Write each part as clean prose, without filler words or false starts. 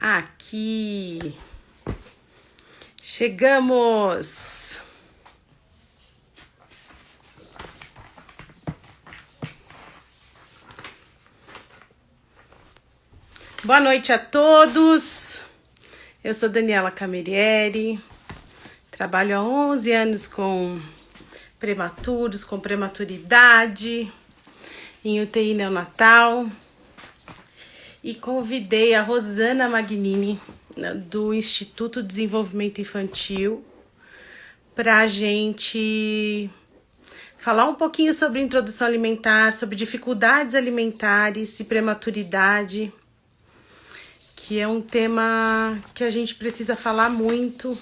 Aqui. Chegamos. Boa noite a todos. Eu sou Daniela Camerieri. Trabalho há 11 anos com prematuros, com prematuridade, em UTI neonatal. E convidei a Rosana Magnini, do Instituto de Desenvolvimento Infantil, para a gente falar um pouquinho sobre introdução alimentar, sobre dificuldades alimentares e prematuridade, que é um tema que a gente precisa falar muito.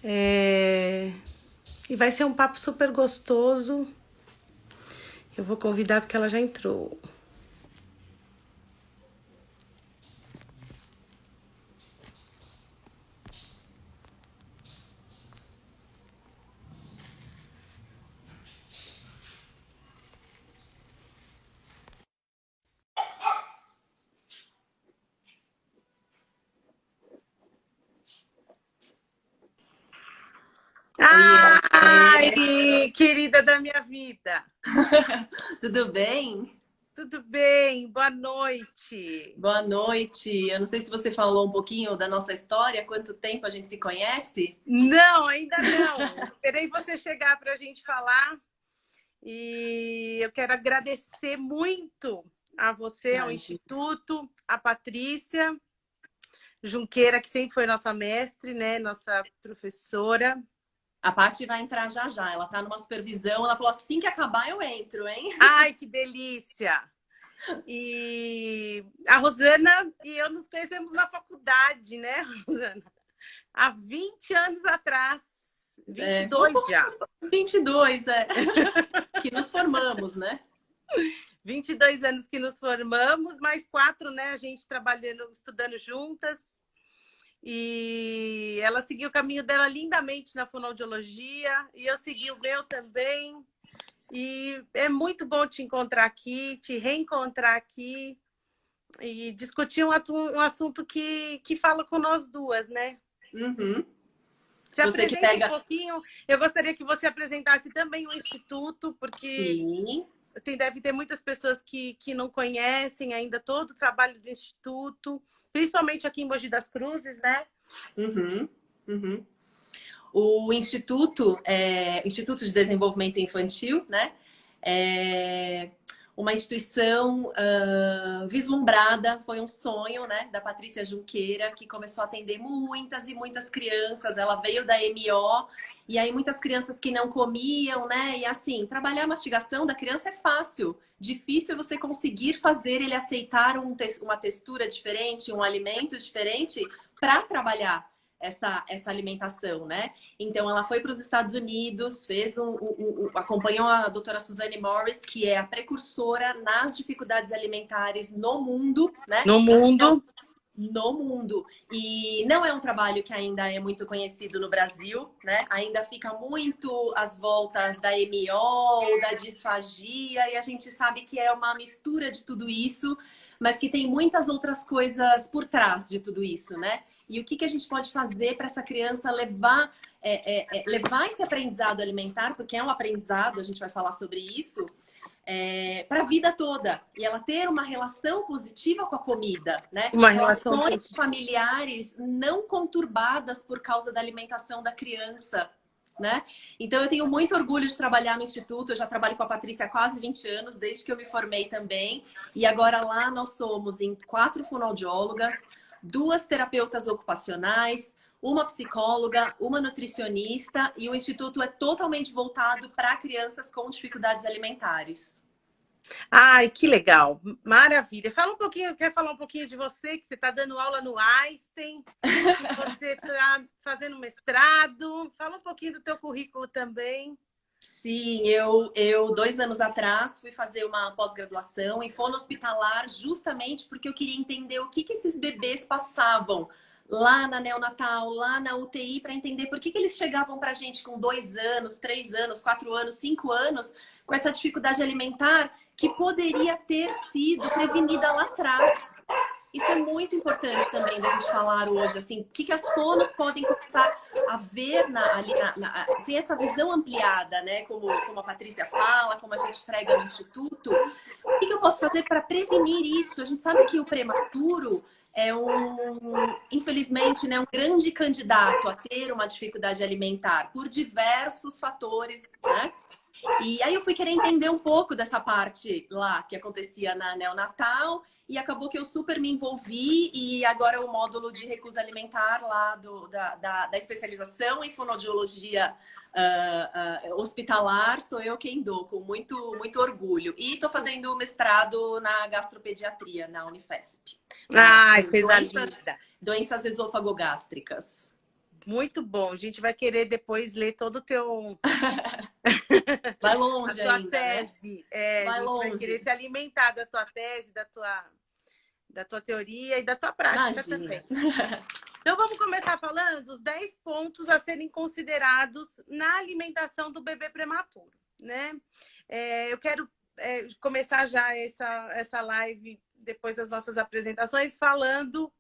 E vai ser um papo super gostoso. Eu vou convidar porque ela já entrou. Ai, querida da minha vida. Tudo bem? Tudo bem? Boa noite. Boa noite. Eu não sei se você falou um pouquinho da nossa história, quanto tempo a gente se conhece? Não, ainda não. Esperei você chegar para a gente falar. E eu quero agradecer muito a você, ao Instituto, a Patrícia Junqueira, que sempre foi nossa mestre, né? Nossa professora. A Paty vai entrar já já. Ela tá numa supervisão. Ela falou assim que acabar eu entro, hein? Ai, que delícia! E a Rosana e eu nos conhecemos na faculdade, né, Rosana? Há 20 anos atrás. 22 já. 22, que nos formamos, né? 22 anos que nos formamos, mais 4, né? A gente trabalhando, estudando juntas. E ela seguiu o caminho dela lindamente na fonoaudiologia. E eu segui o meu também. E é muito bom te encontrar aqui, te reencontrar aqui. E discutir um assunto que fala com nós duas, né? Uhum. Se apresenta um pouquinho. Eu gostaria que você apresentasse também o Instituto, porque deve ter muitas pessoas que não conhecem ainda todo o trabalho do Instituto, principalmente aqui em Mogi das Cruzes, né? O Instituto Instituto de Desenvolvimento Infantil, né? É uma instituição vislumbrada, foi um sonho, né, da Patrícia Junqueira, que começou a atender muitas e muitas crianças. Ela veio da MO, e aí muitas crianças que não comiam, né? E assim, trabalhar a mastigação da criança é fácil. Difícil você conseguir fazer ele aceitar uma textura diferente, um alimento diferente para trabalhar essa alimentação, né? Então, ela foi para os Estados Unidos, acompanhou a doutora Suzanne Morris, que é a precursora nas dificuldades alimentares no mundo, né? No mundo. Então, no mundo. E não é um trabalho que ainda é muito conhecido no Brasil, né? Ainda fica muito às voltas da MO, da disfagia, e a gente sabe que é uma mistura de tudo isso, mas que tem muitas outras coisas por trás de tudo isso, né? E o que a gente pode fazer para essa criança levar esse aprendizado alimentar, porque é um aprendizado, a gente vai falar sobre isso, para a vida toda. E ela ter uma relação positiva com a comida, né? Uma relação Relações familiares não conturbadas por causa da alimentação da criança, né? Então, eu tenho muito orgulho de trabalhar no Instituto. Eu já trabalho com a Patrícia há quase 20 anos, desde que eu me formei também. E agora lá nós somos em 4 fonoaudiólogas, 2 terapeutas ocupacionais, uma psicóloga, uma nutricionista, e o Instituto é totalmente voltado para crianças com dificuldades alimentares. Ai, que legal. Maravilha. Quer falar um pouquinho de você, que você está dando aula no Einstein, que você está fazendo mestrado. Fala um pouquinho do teu currículo também. Sim, eu 2 anos atrás fui fazer uma pós-graduação em fono hospitalar, justamente porque eu queria entender o que esses bebês passavam lá na neonatal, lá na UTI, para entender por que eles chegavam para a gente com 2 anos, 3 anos, 4 anos, 5 anos, com essa dificuldade alimentar que poderia ter sido prevenida lá atrás. Isso é muito importante também da gente falar hoje, assim, o que as fonos podem começar a ver ter essa visão ampliada, né? Como a Patrícia fala, como a gente prega no Instituto. O que eu posso fazer para prevenir isso? A gente sabe que o prematuro é infelizmente, né, um grande candidato a ter uma dificuldade alimentar por diversos fatores, né? E aí eu fui querer entender um pouco dessa parte lá que acontecia na neonatal e acabou que eu super me envolvi e agora o módulo de recusa alimentar lá da especialização em fonoaudiologia hospitalar sou eu quem dou, com muito, muito orgulho. E estou fazendo mestrado na gastropediatria na Unifesp. Ai, coisa linda. Doenças esôfago-gástricas. Muito bom. A gente vai querer depois ler todo o teu... Vai longe a tua ainda, tese. né? É, vai a gente longe. vai querer se alimentar da tua tese, da tua teoria e da tua prática também. Então, vamos começar falando dos 10 pontos a serem considerados na alimentação do bebê prematuro, né? Eu quero começar já essa live, depois das nossas apresentações, falando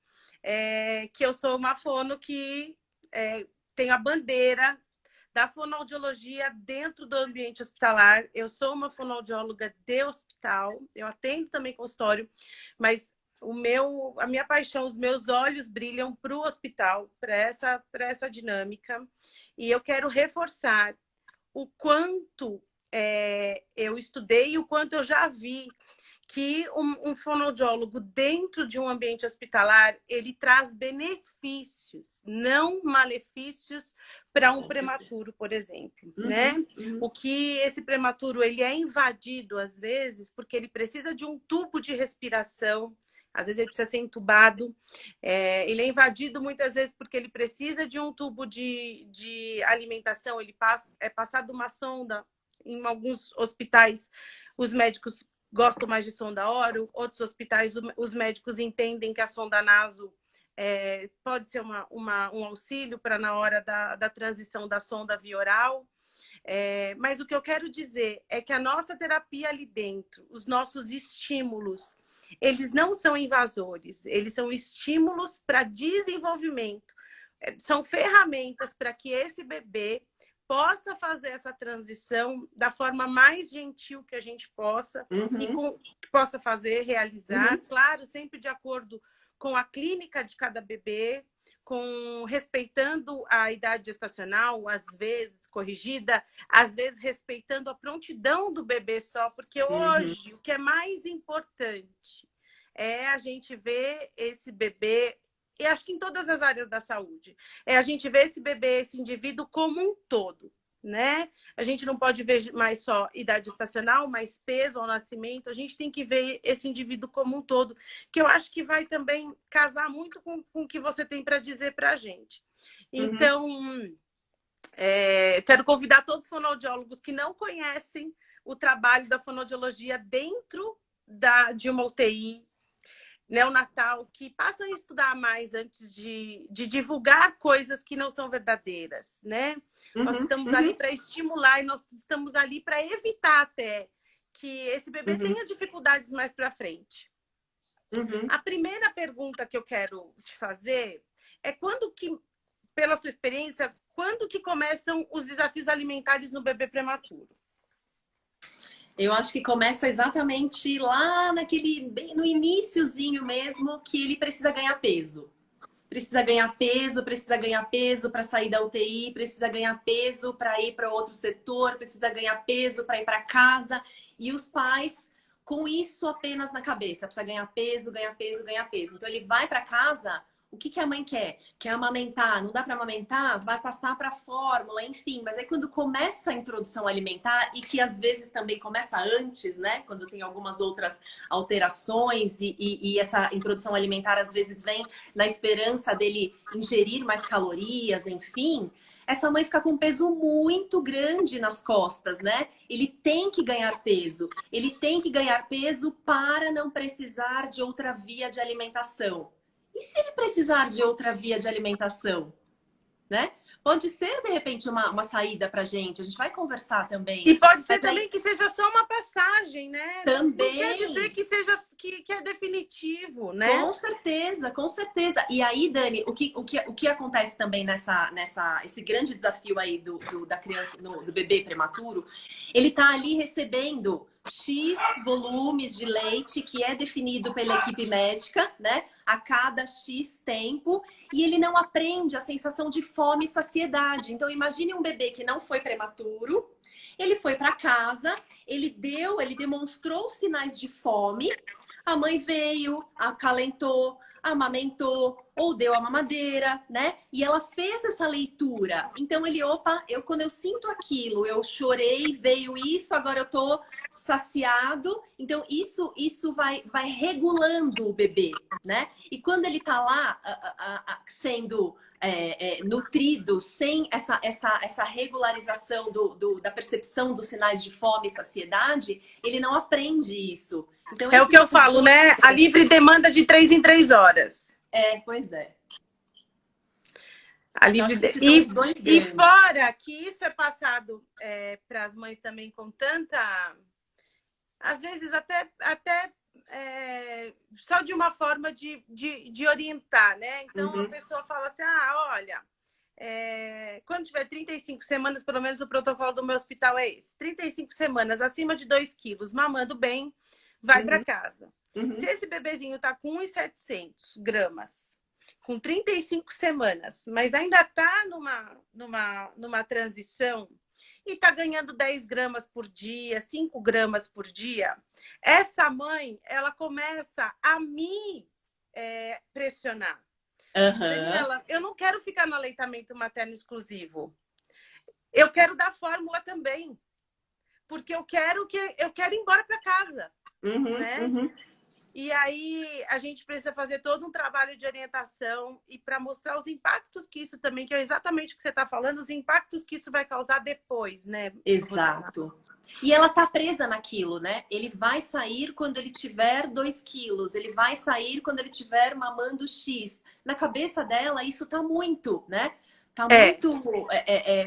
que eu sou uma fono que tenho a bandeira da fonoaudiologia dentro do ambiente hospitalar. Eu sou uma fonoaudióloga de hospital, eu atendo também consultório, mas a minha paixão, os meus olhos brilham para o hospital, para essa dinâmica. E eu quero reforçar o quanto eu estudei e o quanto eu já vi que um fonoaudiólogo dentro de um ambiente hospitalar, ele traz benefícios, não malefícios para um prematuro, por exemplo, né? O que esse prematuro, ele é invadido às vezes porque ele precisa de um tubo de respiração, às vezes ele precisa ser entubado, ele é invadido muitas vezes porque ele precisa de um tubo de alimentação, é passado uma sonda. Em alguns hospitais, os médicos gostam mais de sonda oro, outros hospitais, os médicos entendem que a sonda naso pode ser um auxílio para na hora da transição da sonda via oral. Mas o que eu quero dizer é que a nossa terapia ali dentro, os nossos estímulos, eles não são invasores, eles são estímulos para desenvolvimento. São ferramentas para que esse bebê possa fazer essa transição da forma mais gentil que a gente possa e possa fazer, realizar, claro, sempre de acordo com a clínica de cada bebê, respeitando a idade gestacional, às vezes corrigida, às vezes respeitando a prontidão do bebê só, porque hoje o que é mais importante é a gente ver esse bebê, e acho que em todas as áreas da saúde, a gente vê esse bebê, esse indivíduo como um todo, né? A gente não pode ver mais só idade gestacional, mais peso ao nascimento, a gente tem que ver esse indivíduo como um todo, que eu acho que vai também casar muito com o que você tem para dizer para a gente. Então, quero convidar todos os fonoaudiólogos que não conhecem o trabalho da fonoaudiologia dentro de uma UTI, neonatal, que passam a estudar mais antes de divulgar coisas que não são verdadeiras, né? Nós estamos ali para estimular e nós estamos ali para evitar até que esse bebê tenha dificuldades mais para frente. A primeira pergunta que eu quero te fazer é pela sua experiência, quando que começam os desafios alimentares no bebê prematuro? Eu acho que começa exatamente lá bem no iniciozinho mesmo, que ele precisa ganhar peso. Precisa ganhar peso para sair da UTI, precisa ganhar peso para ir para outro setor, precisa ganhar peso para ir para casa. E os pais, com isso apenas na cabeça, precisa ganhar peso, ganhar peso, ganhar peso. Então ele vai para casa, o que a mãe quer? Quer amamentar? Não dá para amamentar? Vai passar para a fórmula, enfim. Mas aí quando começa a introdução alimentar, e que às vezes também começa antes, né? Quando tem algumas outras alterações e essa introdução alimentar às vezes vem na esperança dele ingerir mais calorias, enfim. Essa mãe fica com um peso muito grande nas costas, né? Ele tem que ganhar peso. Ele tem que ganhar peso para não precisar de outra via de alimentação. E se ele precisar de outra via de alimentação? né? Pode ser, de repente, uma saída pra gente. A gente vai conversar também. E pode ser Mas aí, também que seja só uma passagem, né? Não quer dizer também. que seja que é definitivo, né? Com certeza, com certeza. E aí, Dani, o que acontece também esse grande desafio aí da criança, do bebê prematuro, ele tá ali recebendo X volumes de leite que é definido pela equipe médica, né? A cada X tempo, e ele não aprende a sensação de fome e saciedade. Então, imagine um bebê que não foi prematuro, ele foi para casa, ele demonstrou sinais de fome. A mãe veio, acalentou, amamentou ou deu a mamadeira, né? E ela fez essa leitura. Então ele, opa, quando eu sinto aquilo, eu chorei, veio isso, agora eu tô saciado. Então isso vai regulando o bebê, né? E quando ele tá lá sendo nutrido, sem essa regularização da percepção dos sinais de fome e saciedade, ele não aprende isso. Então, É o que eu falo, né? A livre demanda de 3 em 3 horas. Pois é. A Então, livre acho que de... esses são os dois e grandes. fora que isso é passado para as mães também com tanta... Às vezes até só de uma forma de orientar, né? Então a pessoa fala assim, olha, quando tiver 35 semanas, pelo menos o protocolo do meu hospital é esse. 35 semanas, acima de 2 quilos, mamando bem, vai para casa. Se esse bebezinho tá com 1.700 gramas, com 35 semanas, mas ainda tá numa transição e tá ganhando 10 gramas por dia, 5 gramas por dia, essa mãe, ela começa a me pressionar. Daniela, eu não quero ficar no aleitamento materno exclusivo. Eu quero dar fórmula também. Porque eu quero ir embora para casa, né? E aí a gente precisa fazer todo um trabalho de orientação e para mostrar os impactos que isso também, que é exatamente o que você está falando, os impactos que isso vai causar depois, né? Exato. E ela tá presa naquilo, né? Ele vai sair quando ele tiver 2 quilos, ele vai sair quando ele tiver mamando X. Na cabeça dela, isso tá muito, né? Tá muito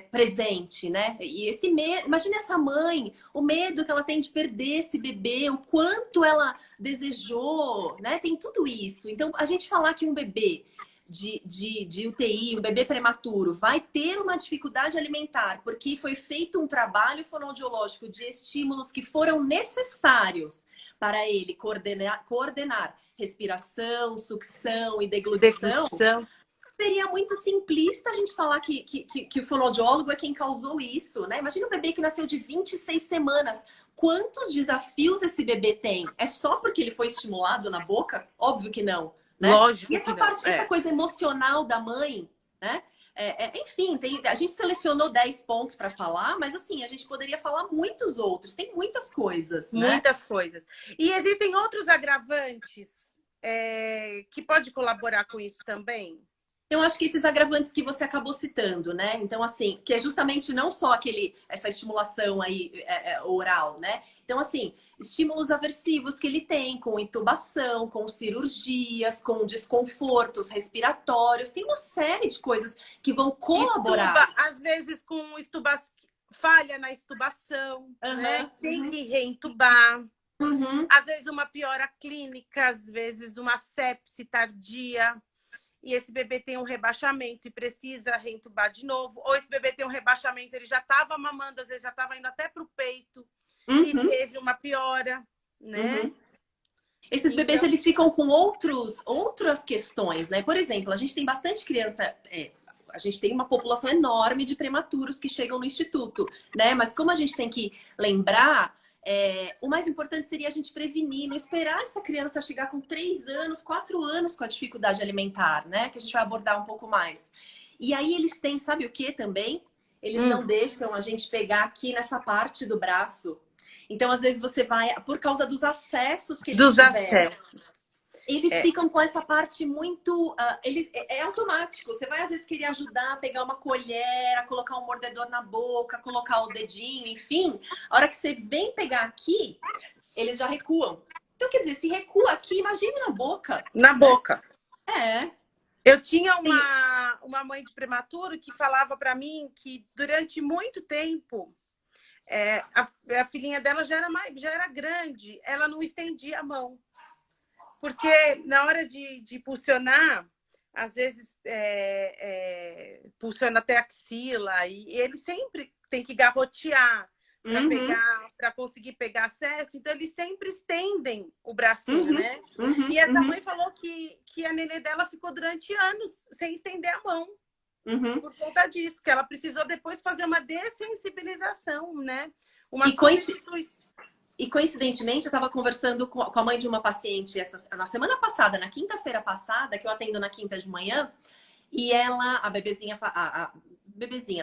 presente, né? E esse medo, imagina essa mãe, o medo que ela tem de perder esse bebê, o quanto ela desejou, né? Tem tudo isso. Então, a gente falar que um bebê de UTI, um bebê prematuro, vai ter uma dificuldade alimentar, porque foi feito um trabalho fonoaudiológico de estímulos que foram necessários para ele coordenar respiração, sucção e deglutição. Seria muito simplista a gente falar que o fonoaudiólogo é quem causou isso, né? Imagina um bebê que nasceu de 26 semanas. Quantos desafios esse bebê tem? É só porque ele foi estimulado na boca? Óbvio que não. Né? Lógico e essa que parte, não. essa coisa emocional da mãe, né? Enfim, a gente selecionou 10 pontos para falar, mas assim, a gente poderia falar muitos outros. Tem muitas coisas, né? Muitas coisas. E existem outros agravantes que pode colaborar com isso também? Eu acho que esses agravantes que você acabou citando, né? Então, assim, que é justamente não só essa estimulação aí oral, né? Então, assim, estímulos aversivos que ele tem com intubação, com cirurgias, com desconfortos respiratórios, tem uma série de coisas que vão colaborar. Às vezes com falha na extubação, né? Tem que reentubar. Às vezes uma piora clínica, às vezes uma sepse tardia. E esse bebê tem um rebaixamento e precisa reentubar de novo. Ou esse bebê tem um rebaixamento, ele já estava mamando, às vezes já estava indo até para o peito e teve uma piora, né? Esses bebês, eles ficam com outras questões, né? Por exemplo, a gente tem bastante criança... a gente tem uma população enorme de prematuros que chegam no instituto, né? Mas como a gente tem que lembrar... o mais importante seria a gente prevenir, não esperar essa criança chegar com 3 anos, 4 anos com a dificuldade alimentar, né? Que a gente vai abordar um pouco mais. E aí eles têm, sabe o que também? Eles não deixam a gente pegar aqui nessa parte do braço. Então, às vezes, você vai... Por causa dos acessos que eles tiveram. Eles ficam com essa parte muito... é automático. Você vai, às vezes, querer ajudar a pegar uma colher, a colocar um mordedor na boca, colocar o dedinho, enfim. A hora que você vem pegar aqui, eles já recuam. Então, quer dizer, se recua aqui, imagine na boca. Na boca. Eu tinha uma mãe de prematuro que falava para mim que durante muito tempo a filhinha dela já era grande, ela não estendia a mão. Porque na hora de pulsionar, às vezes pulsiona até a axila, e ele sempre tem que garrotear para pegar, para conseguir pegar acesso, então eles sempre estendem o bracinho, né? E essa mãe falou que a nenê dela ficou durante anos sem estender a mão. Por conta disso, que ela precisou depois fazer uma dessensibilização, né? Uma substituição. E coincidentemente, eu estava conversando com a mãe de uma paciente na semana passada, na quinta-feira passada, que eu atendo na quinta de manhã, e ela, a bebezinha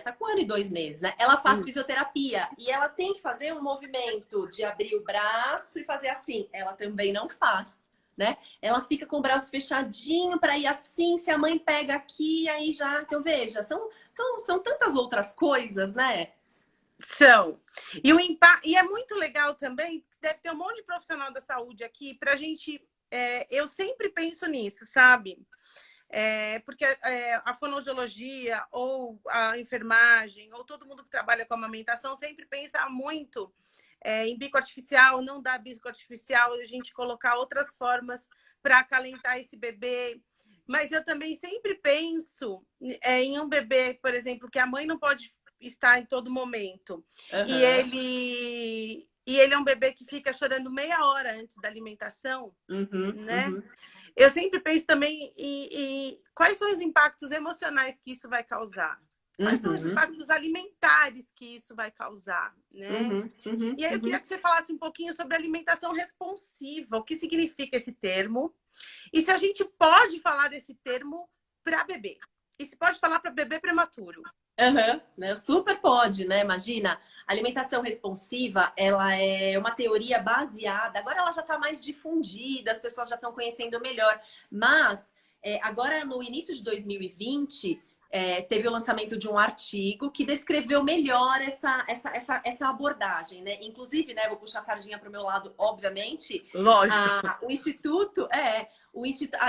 tá com 1 ano e 2 meses, né? Ela faz fisioterapia e ela tem que fazer um movimento de abrir o braço e fazer assim. Ela também não faz, né? Ela fica com o braço fechadinho para ir assim, se a mãe pega aqui, aí já... Então, veja, são tantas outras coisas, né? São. E é muito legal também, deve ter um monte de profissional da saúde aqui, pra gente... eu sempre penso nisso, sabe? Porque a fonoaudiologia ou a enfermagem ou todo mundo que trabalha com amamentação sempre pensa muito em bico artificial, não dar bico artificial, a gente colocar outras formas para acalentar esse bebê. Mas eu também sempre penso em um bebê, por exemplo, que a mãe não pode estar em todo momento. E ele é um bebê que fica chorando meia hora antes da alimentação, né? Eu sempre penso também em quais são os impactos emocionais que isso vai causar. Quais são os impactos alimentares que isso vai causar, né? E aí eu queria que você falasse um pouquinho sobre alimentação responsiva. O que significa esse termo? E se a gente pode falar desse termo para bebê? E se pode falar para bebê prematuro? Né? Super pode, né? Imagina, alimentação responsiva, ela é uma teoria baseada, agora ela já está mais difundida, as pessoas já estão conhecendo melhor, mas agora no início de 2020, teve o lançamento de um artigo que descreveu melhor essa abordagem, né? Inclusive, né, vou puxar a sardinha para o meu lado, obviamente. Lógico. O Instituto,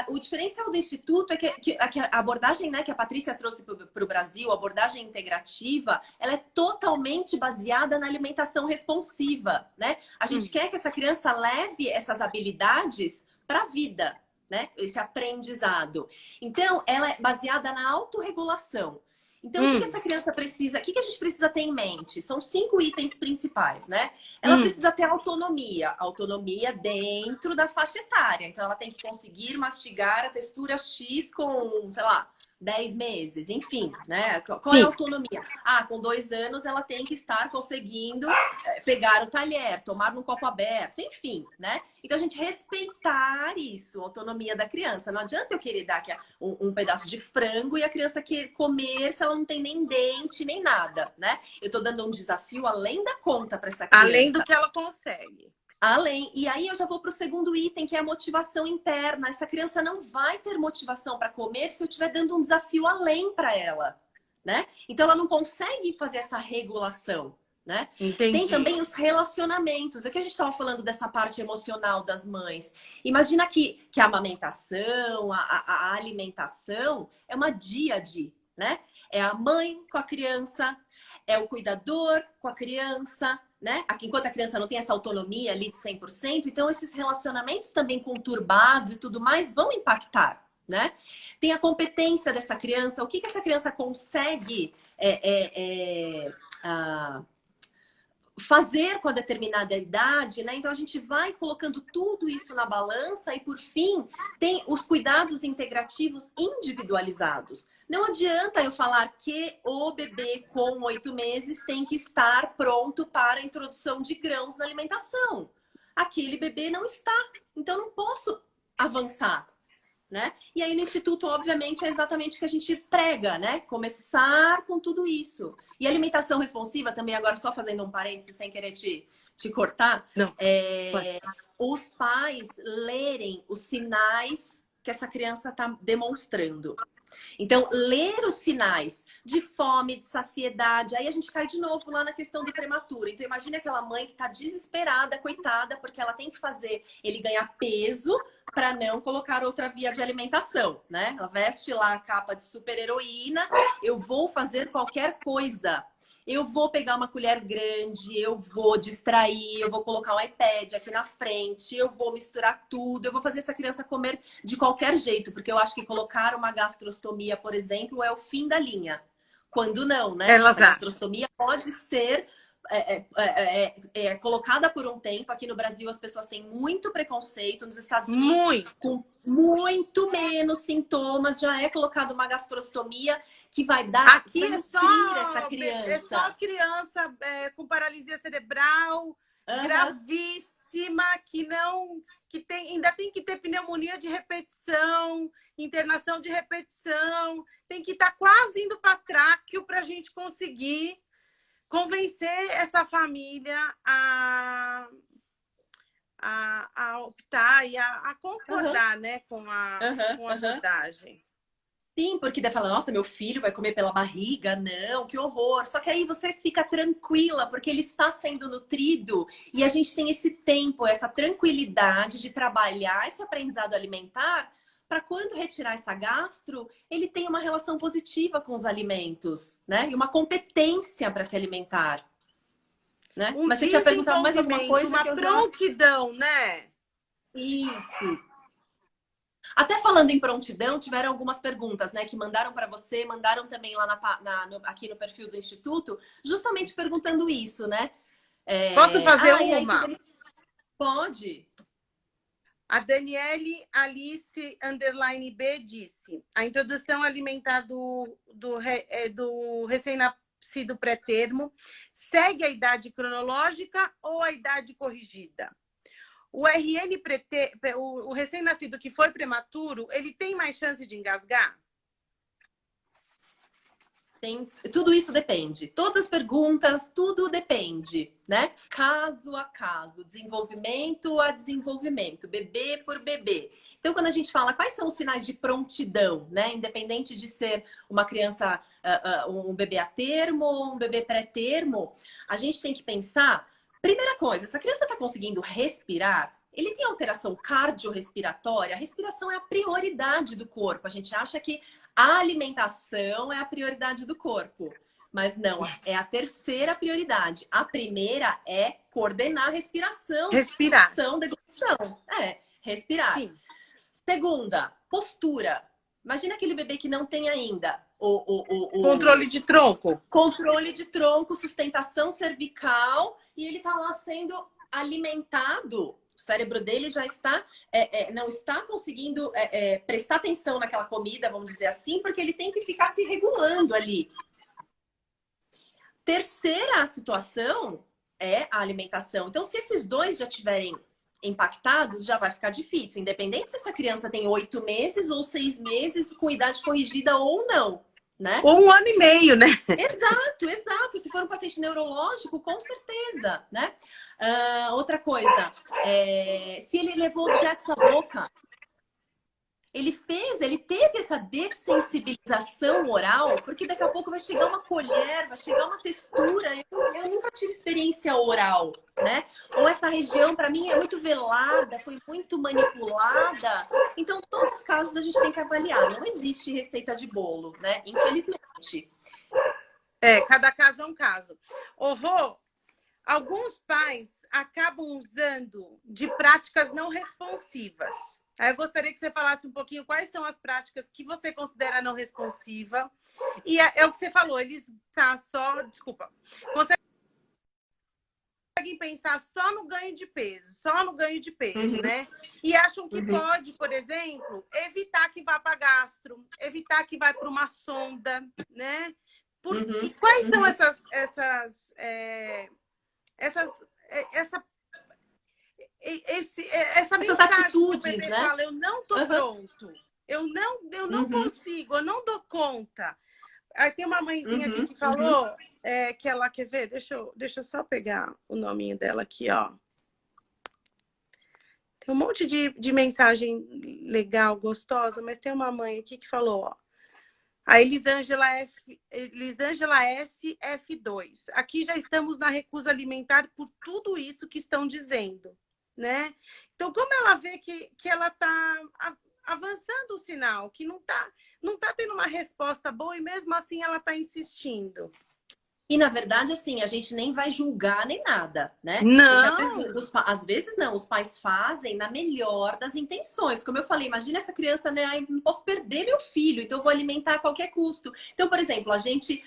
o diferencial do Instituto é que a abordagem, né, que a Patrícia trouxe para o Brasil, a abordagem integrativa, ela é totalmente baseada na alimentação responsiva, né? A gente quer que essa criança leve essas habilidades para a vida, né? Esse aprendizado. Então, ela é baseada na autorregulação. Então, o que essa criança precisa? O que a gente precisa ter em mente? São 5 itens principais, né? Ela precisa ter autonomia. Autonomia dentro da faixa etária. Então, ela tem que conseguir mastigar a textura X com, sei lá, 10 meses, enfim, né? Qual é a autonomia? Com 2 anos ela tem que estar conseguindo pegar o talher, tomar num copo aberto, enfim, né? Então a gente respeitar isso, a autonomia da criança. Não adianta eu querer dar um pedaço de frango e a criança querer comer se ela não tem nem dente, nem nada, né? Eu tô dando um desafio além da conta para essa criança. Além do que ela consegue. Além. E aí eu já vou para o segundo item, que é a motivação interna. Essa criança não vai ter motivação para comer se eu estiver dando um desafio além para ela, né? Então ela não consegue fazer essa regulação, né? Entendi. Tem também os relacionamentos. Aqui a gente estava falando dessa parte emocional das mães. Imagina que a amamentação, a alimentação é uma díade, né? É a mãe com a criança, é o cuidador com a criança, né? Enquanto a criança não tem essa autonomia ali de 100%, então esses relacionamentos também conturbados e tudo mais vão impactar, né? Tem a competência dessa criança, o que essa criança consegue fazer com a determinada idade, né? Então a gente vai colocando tudo isso na balança e, por fim, tem os cuidados integrativos individualizados. Não adianta eu falar que o bebê com 8 meses tem que estar pronto para a introdução de grãos na alimentação. Aquele bebê não está, então não posso avançar, né? E aí no Instituto, obviamente, é exatamente o que a gente prega, né? Começar com tudo isso. E alimentação responsiva também, agora só fazendo um parênteses sem querer te cortar, os pais lerem os sinais que essa criança está demonstrando. Então, ler os sinais de fome, de saciedade, aí a gente cai de novo lá na questão do prematuro. Então, imagine aquela mãe que está desesperada, coitada, porque ela tem que fazer ele ganhar peso para não colocar outra via de alimentação, né? Ela veste lá a capa de super-heroína, eu vou fazer qualquer coisa. Eu vou pegar uma colher grande, eu vou distrair, eu vou colocar um iPad aqui na frente, eu vou misturar tudo, eu vou fazer essa criança comer de qualquer jeito, porque eu acho que colocar uma gastrostomia, por exemplo, é o fim da linha. Quando não, né? Elas Essa acham. gastrostomia pode ser colocada por um tempo. Aqui no Brasil as pessoas têm muito preconceito, nos Estados Unidos Muito. com muito menos sintomas já é colocada uma gastrostomia que vai dar Aqui para nutrir essa criança. É só criança com paralisia cerebral gravíssima ainda tem que ter pneumonia de repetição, internação de repetição, tem que estar quase indo para tráqueo para a gente conseguir convencer essa família a optar e a concordar, né, com a abordagem. Sim, porque daí fala, nossa, meu filho vai comer pela barriga? Não, que horror. Só que aí você fica tranquila, porque ele está sendo nutrido e a gente tem esse tempo, essa tranquilidade de trabalhar esse aprendizado alimentar para quando retirar essa gastro, ele tem uma relação positiva com os alimentos, né? E uma competência para se alimentar. Né? Mas você tinha perguntado mais alguma coisa? Uma prontidão, né? Isso. Até falando em prontidão, tiveram algumas perguntas, né? Que mandaram para você, mandaram também lá aqui no perfil do Instituto, justamente perguntando isso, né? Posso fazer uma? Aí, pode. A Daniele Alice _B disse: a introdução alimentar do recém-nascido pré-termo segue a idade cronológica ou a idade corrigida? O RN o recém-nascido que foi prematuro, ele tem mais chance de engasgar? Tudo isso depende. Todas as perguntas, tudo depende, né? Caso a caso, desenvolvimento a desenvolvimento, bebê por bebê. Então, quando a gente fala quais são os sinais de prontidão, né? Independente de ser uma criança, um bebê a termo ou um bebê pré-termo, a gente tem que pensar. Primeira coisa, essa criança está conseguindo respirar? Ele tem alteração cardiorrespiratória? A respiração é a prioridade do corpo. A gente acha que a alimentação é a prioridade do corpo. Mas não, é a terceira prioridade. A primeira é coordenar a respiração. Respirar. Sucção, deglutição. Respirar. Sim. Segunda, postura. Imagina aquele bebê que não tem ainda controle de tronco. Controle de tronco, sustentação cervical, e ele está lá sendo alimentado. O cérebro dele já está, não está conseguindo prestar atenção naquela comida, vamos dizer assim, porque ele tem que ficar se regulando ali. Terceira situação é a alimentação. Então, se esses dois já tiverem impactados, já vai ficar difícil, independente se essa criança tem 8 meses ou 6 meses, com idade corrigida ou não. Né? Ou 1 ano e meio, né? Exato. Se for um paciente neurológico, com certeza, né? Outra coisa, se ele levou objetos à boca, ele teve essa dessensibilização oral, porque daqui a pouco vai chegar uma colher, vai chegar uma textura. Eu nunca tive experiência oral, né? Ou essa região, para mim, é muito velada, foi muito manipulada. Então, todos os casos a gente tem que avaliar. Não existe receita de bolo, né? Infelizmente. Cada caso é um caso. Rô, alguns pais acabam usando de práticas não responsivas. Aí eu gostaria que você falasse um pouquinho quais são as práticas que você considera não responsiva. E é o que você falou, eles conseguem pensar só no ganho de peso, né? E acham que pode, por exemplo, evitar que vá para gastro, evitar que vá para uma sonda, né? E quais são essas atitudes, né? Fala, eu não tô pronto, eu não consigo, eu não dou conta. Aí tem uma mãezinha aqui que falou que ela quer ver, deixa eu só pegar o nominho dela aqui, ó. Tem um monte de mensagem legal, gostosa, mas tem uma mãe aqui que falou, ó, A Elisângela S. F2. Aqui já estamos na recusa alimentar por tudo isso que estão dizendo, né? Então, como ela vê que ela está avançando o sinal, que não tá tendo uma resposta boa e mesmo assim ela está insistindo. E, na verdade, assim, a gente nem vai julgar nem nada, né? Não! Porque às vezes não, os pais fazem na melhor das intenções. Como eu falei, imagina essa criança, né? Ai, não posso perder meu filho, então eu vou alimentar a qualquer custo. Então, por exemplo, a gente,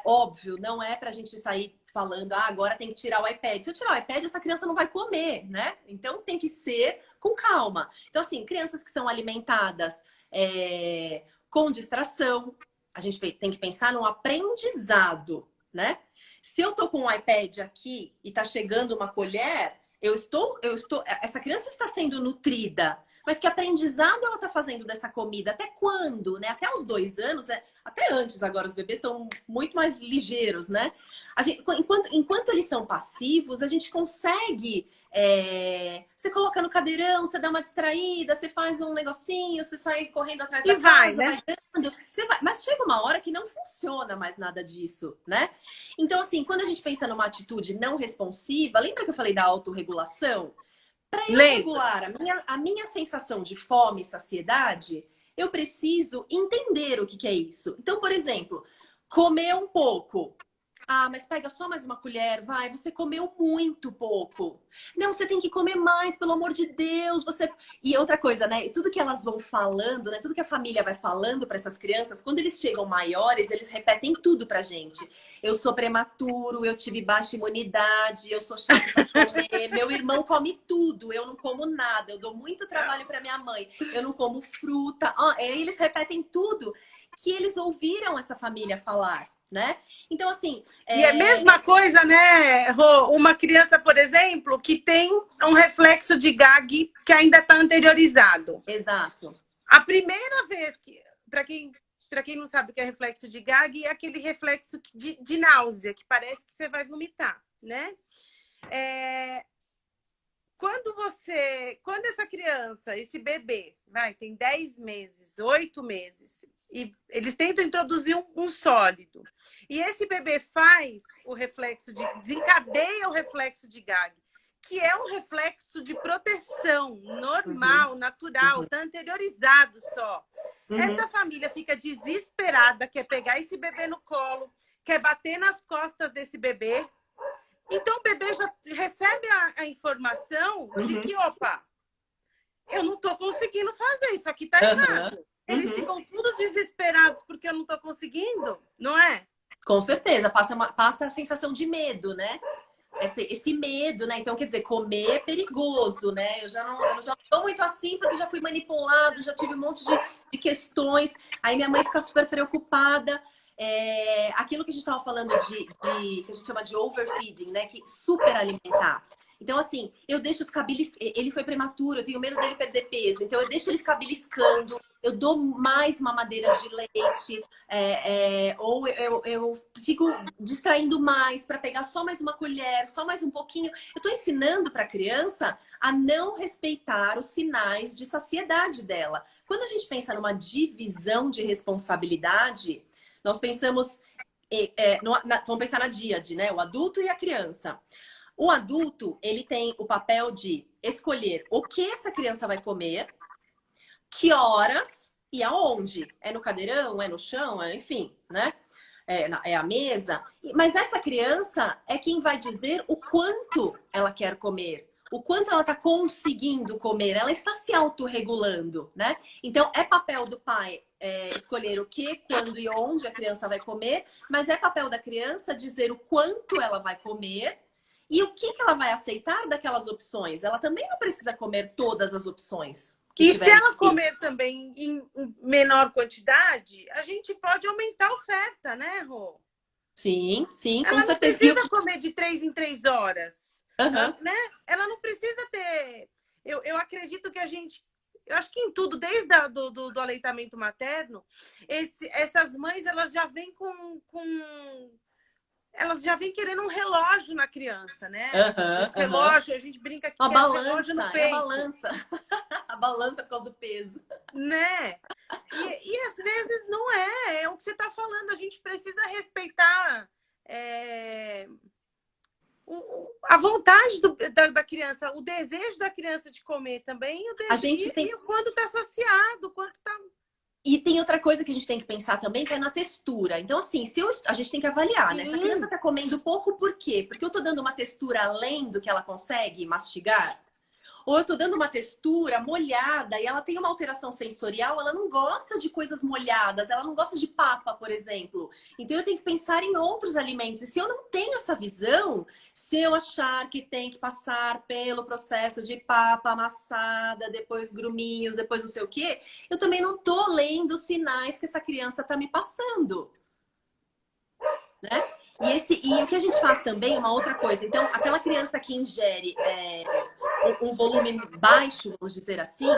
óbvio, não é pra gente sair falando, agora tem que tirar o iPad. Se eu tirar o iPad, essa criança não vai comer, né? Então tem que ser com calma. Então, assim, crianças que são alimentadas com distração, a gente tem que pensar no aprendizado, né? Se eu tô com um iPad aqui e tá chegando uma colher, essa criança está sendo nutrida, mas que aprendizado ela tá fazendo dessa comida? Até quando, né? Até os 2 anos, até antes agora, os bebês estão muito mais ligeiros, né? Enquanto eles são passivos, a gente consegue. Você coloca no cadeirão, você dá uma distraída, você faz um negocinho, você sai correndo atrás da casa, né? vai dando, mas chega uma hora que não funciona mais nada disso, né? Então, assim, quando a gente pensa numa atitude não responsiva, lembra que eu falei da autorregulação? Para eu regular a minha sensação de fome e saciedade, eu preciso entender o que é isso. Então, por exemplo, comer um pouco. Mas pega só mais uma colher, vai. Você comeu muito pouco. Não, você tem que comer mais, pelo amor de Deus. E outra coisa, né? Tudo que elas vão falando, né? Tudo que a família vai falando para essas crianças, quando eles chegam maiores, eles repetem tudo pra gente. Eu sou prematuro, eu tive baixa imunidade, eu sou chato pra comer, meu irmão come tudo, eu não como nada, eu dou muito trabalho pra minha mãe, eu não como fruta. Aí eles repetem tudo que eles ouviram essa família falar, né? Então, assim... E é a mesma coisa, né, Rô? Uma criança, por exemplo, que tem um reflexo de gag que ainda está anteriorizado. Exato. A primeira vez que... Para quem não sabe o que é reflexo de gag, é aquele reflexo de náusea, que parece que você vai vomitar, né? Quando essa criança, esse bebê, tem 10 meses, 8 meses... E eles tentam introduzir um sólido. E esse bebê faz o reflexo desencadeia o reflexo de gag, que é um reflexo de proteção normal, natural, tá anteriorizado só. Essa família fica desesperada, quer pegar esse bebê no colo, quer bater nas costas desse bebê. Então o bebê já recebe a informação de que, opa, eu não tô conseguindo fazer, isso aqui tá errado. Eles ficam tudo desesperados porque eu não tô conseguindo, não é? Com certeza, passa a sensação de medo, né? Esse medo, né? Então, quer dizer, comer é perigoso, né? Eu já não tô muito assim porque já fui manipulado, já tive um monte de questões. Aí minha mãe fica super preocupada. Aquilo que a gente estava falando que a gente chama de overfeeding, né? Que super alimentar. Então, assim, eu deixo ficar ele foi prematuro, eu tenho medo dele perder peso, então eu deixo ele ficar beliscando, eu dou mais mamadeiras de leite, ou eu fico distraindo mais para pegar só mais uma colher, só mais um pouquinho. Eu tô ensinando para a criança a não respeitar os sinais de saciedade dela. Quando a gente pensa numa divisão de responsabilidade, nós pensamos, vamos pensar na díade, né? O adulto e a criança. O adulto, ele tem o papel de escolher o que essa criança vai comer, que horas e aonde. É no cadeirão, é no chão, enfim, né? É a mesa. Mas essa criança é quem vai dizer o quanto ela quer comer, o quanto ela está conseguindo comer. Ela está se autorregulando, né? Então, é papel do pai escolher o que, quando e onde a criança vai comer, mas é papel da criança dizer o quanto ela vai comer e o que ela vai aceitar daquelas opções. Ela também não precisa comer todas as opções. E se ela comer também em menor quantidade, a gente pode aumentar a oferta, né, Rô? Sim, com certeza. Ela não precisa comer de 3 em 3 horas. Né? Ela não precisa ter... Eu acredito que a gente... Eu acho que em tudo, desde do aleitamento materno, essas mães elas já vêm com elas já vêm querendo um relógio na criança, né? Aham, Os aham. relógios, a gente brinca que Uma quer um relógio balança, no é a peito, balança. A balança por causa do peso. né? E às vezes não é o que você está falando, a gente precisa respeitar é, a vontade da criança, o desejo da criança de comer também, A gente e tem. quando está saciado, quando está. E tem outra coisa que a gente tem que pensar também, que é na textura. Então, assim, a gente tem que avaliar, né? Se a criança Sim, tá comendo pouco, por quê? Porque eu tô dando uma textura além do que ela consegue mastigar? Ou eu tô dando uma textura molhada e ela tem uma alteração sensorial, ela não gosta de coisas molhadas, ela não gosta de papa, por exemplo. Então eu tenho que pensar em outros alimentos. E se eu não tenho essa visão, se eu achar que tem que passar pelo processo de papa amassada, depois gruminhos, depois não sei o quê, eu também não tô lendo os sinais que essa criança tá me passando, né? E o que a gente faz também, uma outra coisa. Então, aquela criança que ingere um volume baixo, vamos dizer assim,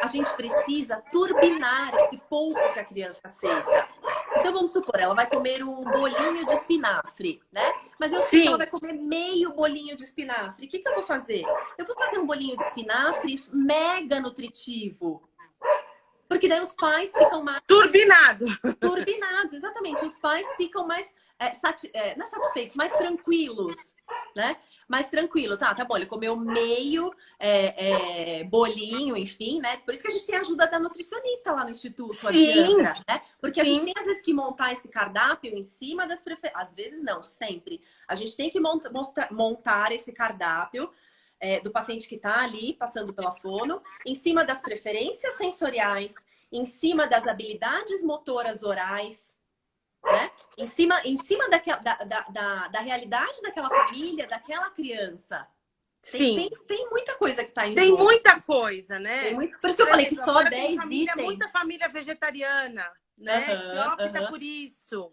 a gente precisa turbinar esse pouco que a criança aceita. Então, vamos supor, ela vai comer um bolinho de espinafre, né? Mas eu sei que ela sim, vai comer meio bolinho de espinafre. O que eu vou fazer? Eu vou fazer um bolinho de espinafre mega nutritivo. Porque daí os pais ficam mais turbinado. turbinados, exatamente. Os pais ficam mais, não é satisfeitos, mais tranquilos, né? Mais tranquilos. Ah, tá bom, ele comeu meio bolinho, enfim, né? Por isso que a gente tem a ajuda da nutricionista lá no Instituto, a Sim, Diandra, né? Porque a gente sim, tem, às vezes, que montar esse cardápio em cima das preferências. Às vezes, não, sempre. A gente tem que montar esse cardápio do paciente que está ali, passando pela fono, em cima das preferências sensoriais, em cima das habilidades motoras orais, né? Em cima da realidade daquela família, daquela criança. sim. Tem muita coisa que está em Tem jogo. muita coisa, né? Por isso que Por eu falei que exemplo, só agora tem 10 família, muita itens. família vegetariana, né? Que Aham, opta aham. por isso,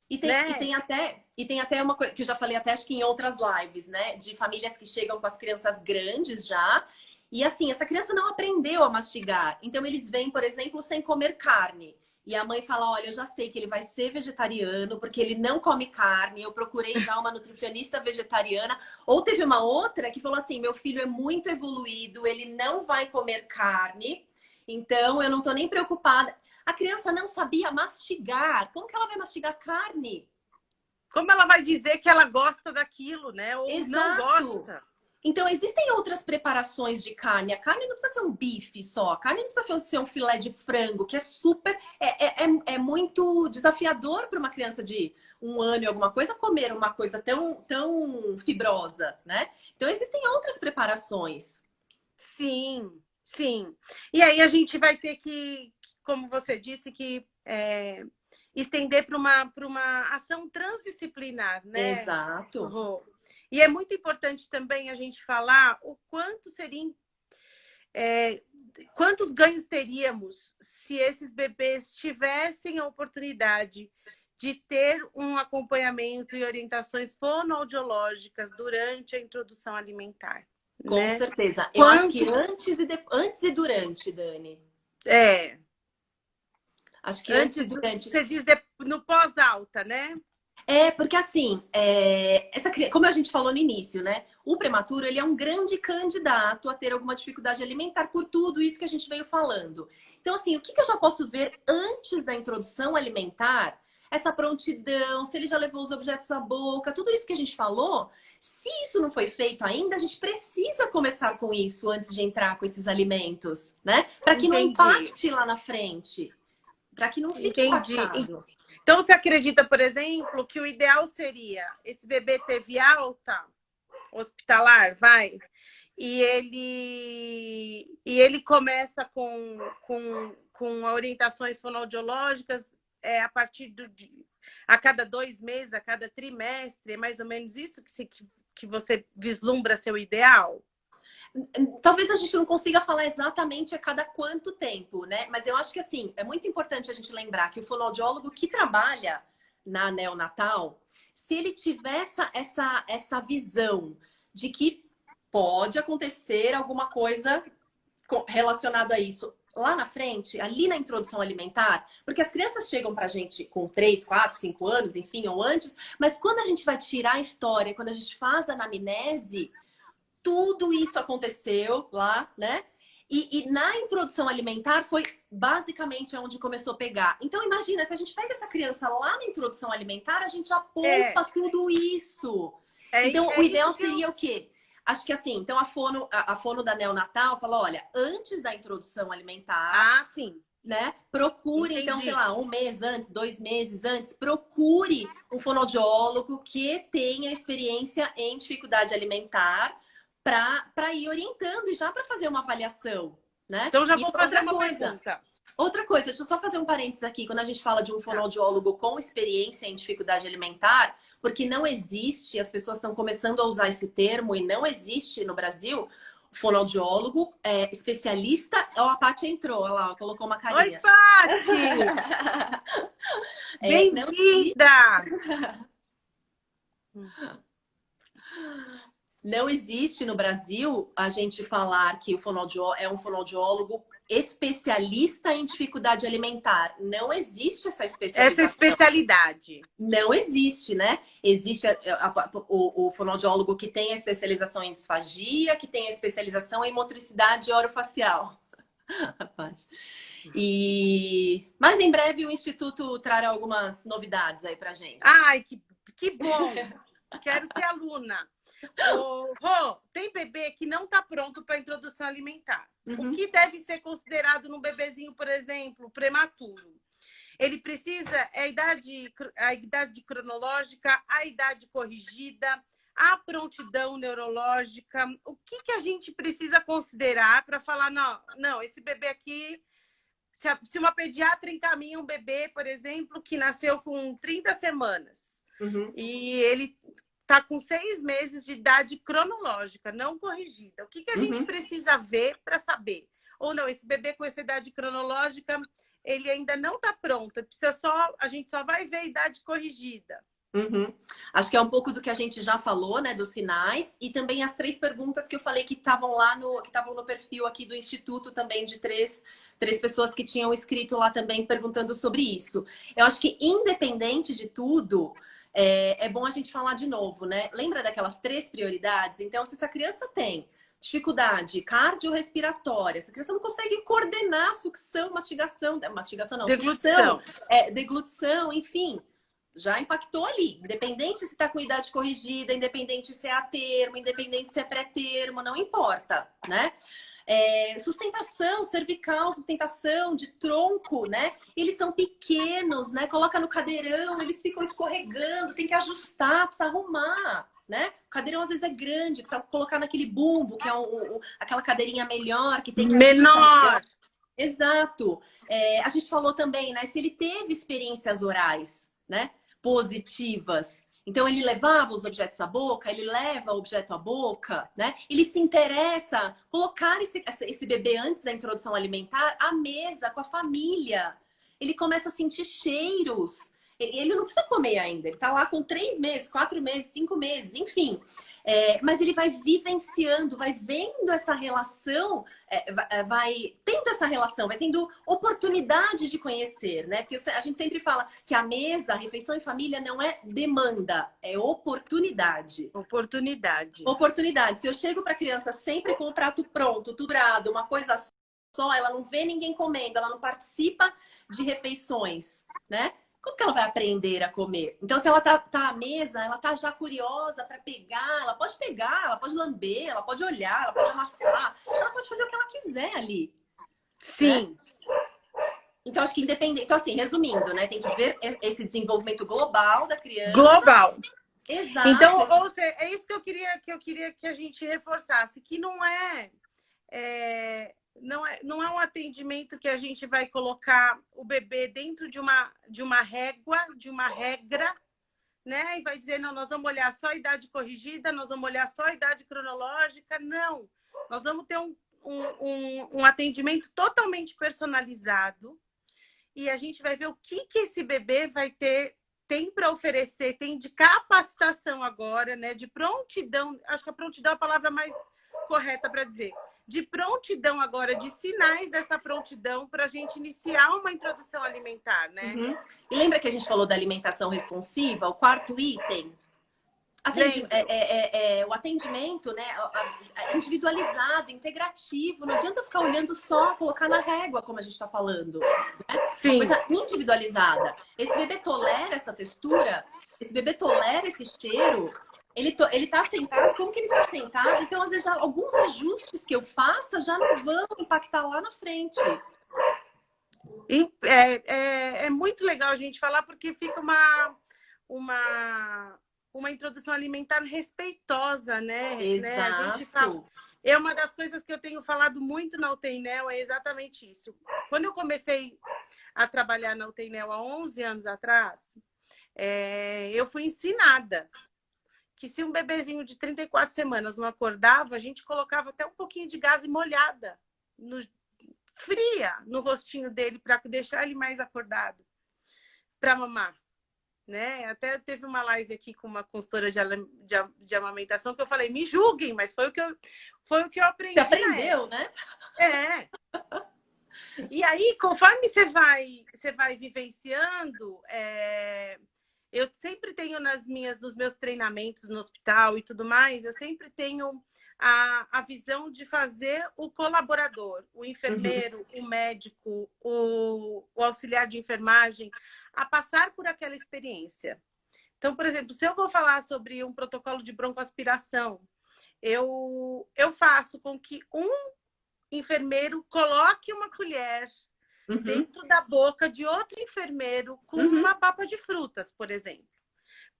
E tem, e né? tem até, e tem até uma coisa que eu já falei até acho que em outras lives, né? De famílias que chegam com as crianças grandes já. E assim, essa criança não aprendeu a mastigar. Então eles vêm, por exemplo, sem comer carne. E a mãe fala: olha, eu já sei que ele vai ser vegetariano, porque ele não come carne. Eu procurei já uma nutricionista vegetariana. Ou teve uma outra que falou assim: meu filho é muito evoluído, ele não vai comer carne. Então eu não tô nem preocupada. A criança não sabia mastigar. Como que ela vai mastigar carne? Como ela vai dizer que ela gosta daquilo, né? Ou não Exato. gosta? Então, existem outras preparações de carne. A carne não precisa ser um bife só. A carne não precisa ser um filé de frango, que é super. É muito desafiador para uma criança de 1 ano e alguma coisa comer uma coisa tão fibrosa, né? Então, existem outras preparações. Sim, sim. E aí a gente vai ter como você disse, que estender para uma ação transdisciplinar, né, Exato. Rô? E é muito importante também a gente falar o quanto seria, quantos ganhos teríamos se esses bebês tivessem a oportunidade de ter um acompanhamento e orientações fonoaudiológicas durante a introdução alimentar, Com né? certeza. Eu acho que Quantos antes e durante, Dani. é, Acho que antes e antes do, durante. você diz no pós-alta, né? Porque assim, como a gente falou no início, né? O prematuro, ele é um grande candidato a ter alguma dificuldade alimentar por tudo isso que a gente veio falando. Então, assim, o que eu já posso ver antes da introdução alimentar? Essa prontidão, se ele já levou os objetos à boca, tudo isso que a gente falou, se isso não foi feito ainda, a gente precisa começar com isso antes de entrar com esses alimentos, né? Para que não Entendi, impacte lá na frente, para que não fique entendi. impactado. Então, você acredita, por exemplo, que o ideal seria esse bebê teve alta hospitalar, vai, e ele começa com orientações fonoaudiológicas a partir a cada 2 meses, a cada trimestre, é mais ou menos isso que você vislumbra seu ideal? Talvez a gente não consiga falar exatamente a cada quanto tempo, né? Mas eu acho que assim, é muito importante a gente lembrar que o fonoaudiólogo que trabalha na neonatal, se ele tiver essa visão de que pode acontecer alguma coisa relacionada a isso lá na frente, ali na introdução alimentar, porque as crianças chegam pra gente com 3, 4, 5 anos, enfim, ou antes, mas quando a gente vai tirar a história, quando a gente faz a anamnese, tudo isso aconteceu lá, né? E na introdução alimentar foi basicamente onde começou a pegar. Então, imagina, se a gente pega essa criança lá na introdução alimentar, a gente já poupa tudo isso. Então, o ideal seria o quê? Acho que assim, então a fono da neonatal fala, olha, antes da introdução alimentar, sim. Né? Procure, então, sei lá, 1 mês antes, 2 meses antes, procure um fonoaudiólogo que tenha experiência em dificuldade alimentar para ir orientando e já para fazer uma avaliação, né? Então já E vou fazer uma pergunta. Outra coisa, deixa eu só fazer um parênteses aqui, quando a gente fala de um fonoaudiólogo com experiência em dificuldade alimentar, porque não existe, as pessoas estão começando a usar esse termo e não existe no Brasil, fonoaudiólogo, especialista. Ó, a Paty entrou, olha lá, colocou uma carinha. Oi, Paty! Bem-vinda! Não existe no Brasil a gente falar que o fonoaudiólogo é um fonoaudiólogo especialista em dificuldade alimentar. Não existe essa especialização. Essa especialidade. Não existe, né? Existe o fonoaudiólogo que tem a especialização em disfagia, que tem a especialização em motricidade orofacial. Mas em breve o Instituto trará algumas novidades aí pra gente. Ai, que bom! Quero ser aluna. Rô, tem bebê que não está pronto para introdução alimentar. O que deve ser considerado num bebezinho, por exemplo, prematuro? Ele precisa, a idade cronológica, a idade corrigida, a prontidão neurológica. O que a gente precisa considerar para falar, não, esse bebê aqui, se uma pediatra encaminha um bebê, por exemplo, que nasceu com 30 semanas e ele está com 6 meses de idade cronológica, não corrigida. O que a gente precisa ver para saber? Ou não, esse bebê com essa idade cronológica, ele ainda não está pronto. A gente só vai ver a idade corrigida. Acho que é um pouco do que a gente já falou, né? Dos sinais. E também as 3 perguntas que eu falei que estavam lá que estavam no perfil aqui do Instituto também, de três pessoas que tinham escrito lá também perguntando sobre isso. Eu acho que, independente de tudo, é bom a gente falar de novo, né? Lembra daquelas 3 prioridades? Então, se essa criança tem dificuldade cardiorrespiratória, essa criança não consegue coordenar sucção, mastigação não, deglutição, deglutição, enfim, já impactou ali. Independente se está com idade corrigida, independente se é a termo, independente se é pré-termo, não importa, né? Sustentação cervical, sustentação de tronco, né? Eles são pequenos, né? Coloca no cadeirão, eles ficam escorregando, tem que ajustar, precisa arrumar, né? O cadeirão às vezes é grande, precisa colocar naquele bumbo, que é aquela cadeirinha melhor, que tem que menor. Exato. A gente falou também, né? Se ele teve experiências orais, né? Positivas. Então, ele levava os objetos à boca, ele leva o objeto à boca, né? Ele se interessa colocar esse bebê antes da introdução alimentar à mesa com a família. Ele começa a sentir cheiros. Ele não precisa comer ainda. Ele tá lá com 3 meses, 4 meses, 5 meses, enfim. Mas ele vai vivenciando, vai vendo essa relação, vai tendo essa relação, vai tendo oportunidade de conhecer, né? Porque a gente sempre fala que a mesa, a refeição em família não é demanda, é oportunidade. Oportunidade. Se eu chego para a criança sempre com o prato pronto, tudo uma coisa só, ela não vê ninguém comendo, ela não participa de refeições, né? Como que ela vai aprender a comer? Então, se ela tá à mesa, ela tá já curiosa para pegar, ela pode lamber, ela pode olhar, ela pode amassar, ela pode fazer o que ela quiser ali. Sim. Né? Então, acho que independente. Então, assim, resumindo, né? Tem que ver esse desenvolvimento global da criança. Global. Exato. Então, ou seja, é isso que eu queria que a gente reforçasse, que não é um atendimento que a gente vai colocar o bebê dentro de uma régua, de uma regra, né? E vai dizer, não, nós vamos olhar só a idade corrigida, nós vamos olhar só a idade cronológica. Não, nós vamos ter um atendimento totalmente personalizado e a gente vai ver o que esse bebê tem para oferecer, tem de capacitação agora, né? De prontidão, acho que a prontidão é a palavra mais correta para dizer, de prontidão agora, de sinais dessa prontidão para a gente iniciar uma introdução alimentar, né? Uhum. E lembra que a gente falou da alimentação responsiva? O quarto item? O atendimento, né, individualizado, integrativo. Não adianta ficar olhando só, colocar na régua, como a gente está falando. Né? Sim. Uma coisa individualizada. Esse bebê tolera essa textura? Esse bebê tolera esse cheiro? Ele tá sentado? Como que ele tá sentado? Então, às vezes, alguns ajustes que eu faça já não vão impactar lá na frente. É muito legal a gente falar, porque fica uma introdução alimentar respeitosa, né? Exato. A gente fala, é uma das coisas que eu tenho falado muito na UTINEL, é exatamente isso. Quando eu comecei a trabalhar na UTINEL há 11 anos atrás, eu fui ensinada que se um bebezinho de 34 semanas não acordava, a gente colocava até um pouquinho de gás molhada, fria, no rostinho dele, para deixar ele mais acordado, para mamar. Né? Até teve uma live aqui com uma consultora de amamentação que eu falei, me julguem, mas foi o que eu aprendi. Você aprendeu, né? E aí, conforme você vai vivenciando, eu sempre tenho nos meus treinamentos no hospital e tudo mais, eu sempre tenho a visão de fazer o colaborador, o enfermeiro, o médico, o auxiliar de enfermagem, a passar por aquela experiência. Então, por exemplo, se eu vou falar sobre um protocolo de broncoaspiração, eu faço com que um enfermeiro coloque uma colher dentro da boca de outro enfermeiro com uma papa de frutas, por exemplo,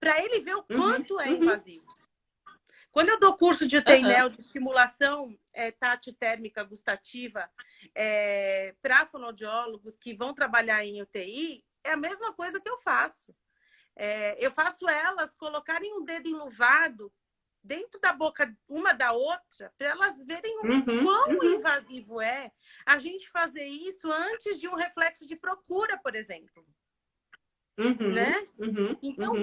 para ele ver o quanto é invasivo. Quando eu dou curso de UTINEL, de estimulação tátil-térmica gustativa para fonoaudiólogos que vão trabalhar em UTI, é a mesma coisa que eu faço. Eu faço elas colocarem um dedo enluvado dentro da boca uma da outra, para elas verem o quão invasivo é a gente fazer isso antes de um reflexo de procura, por exemplo. Né? Então,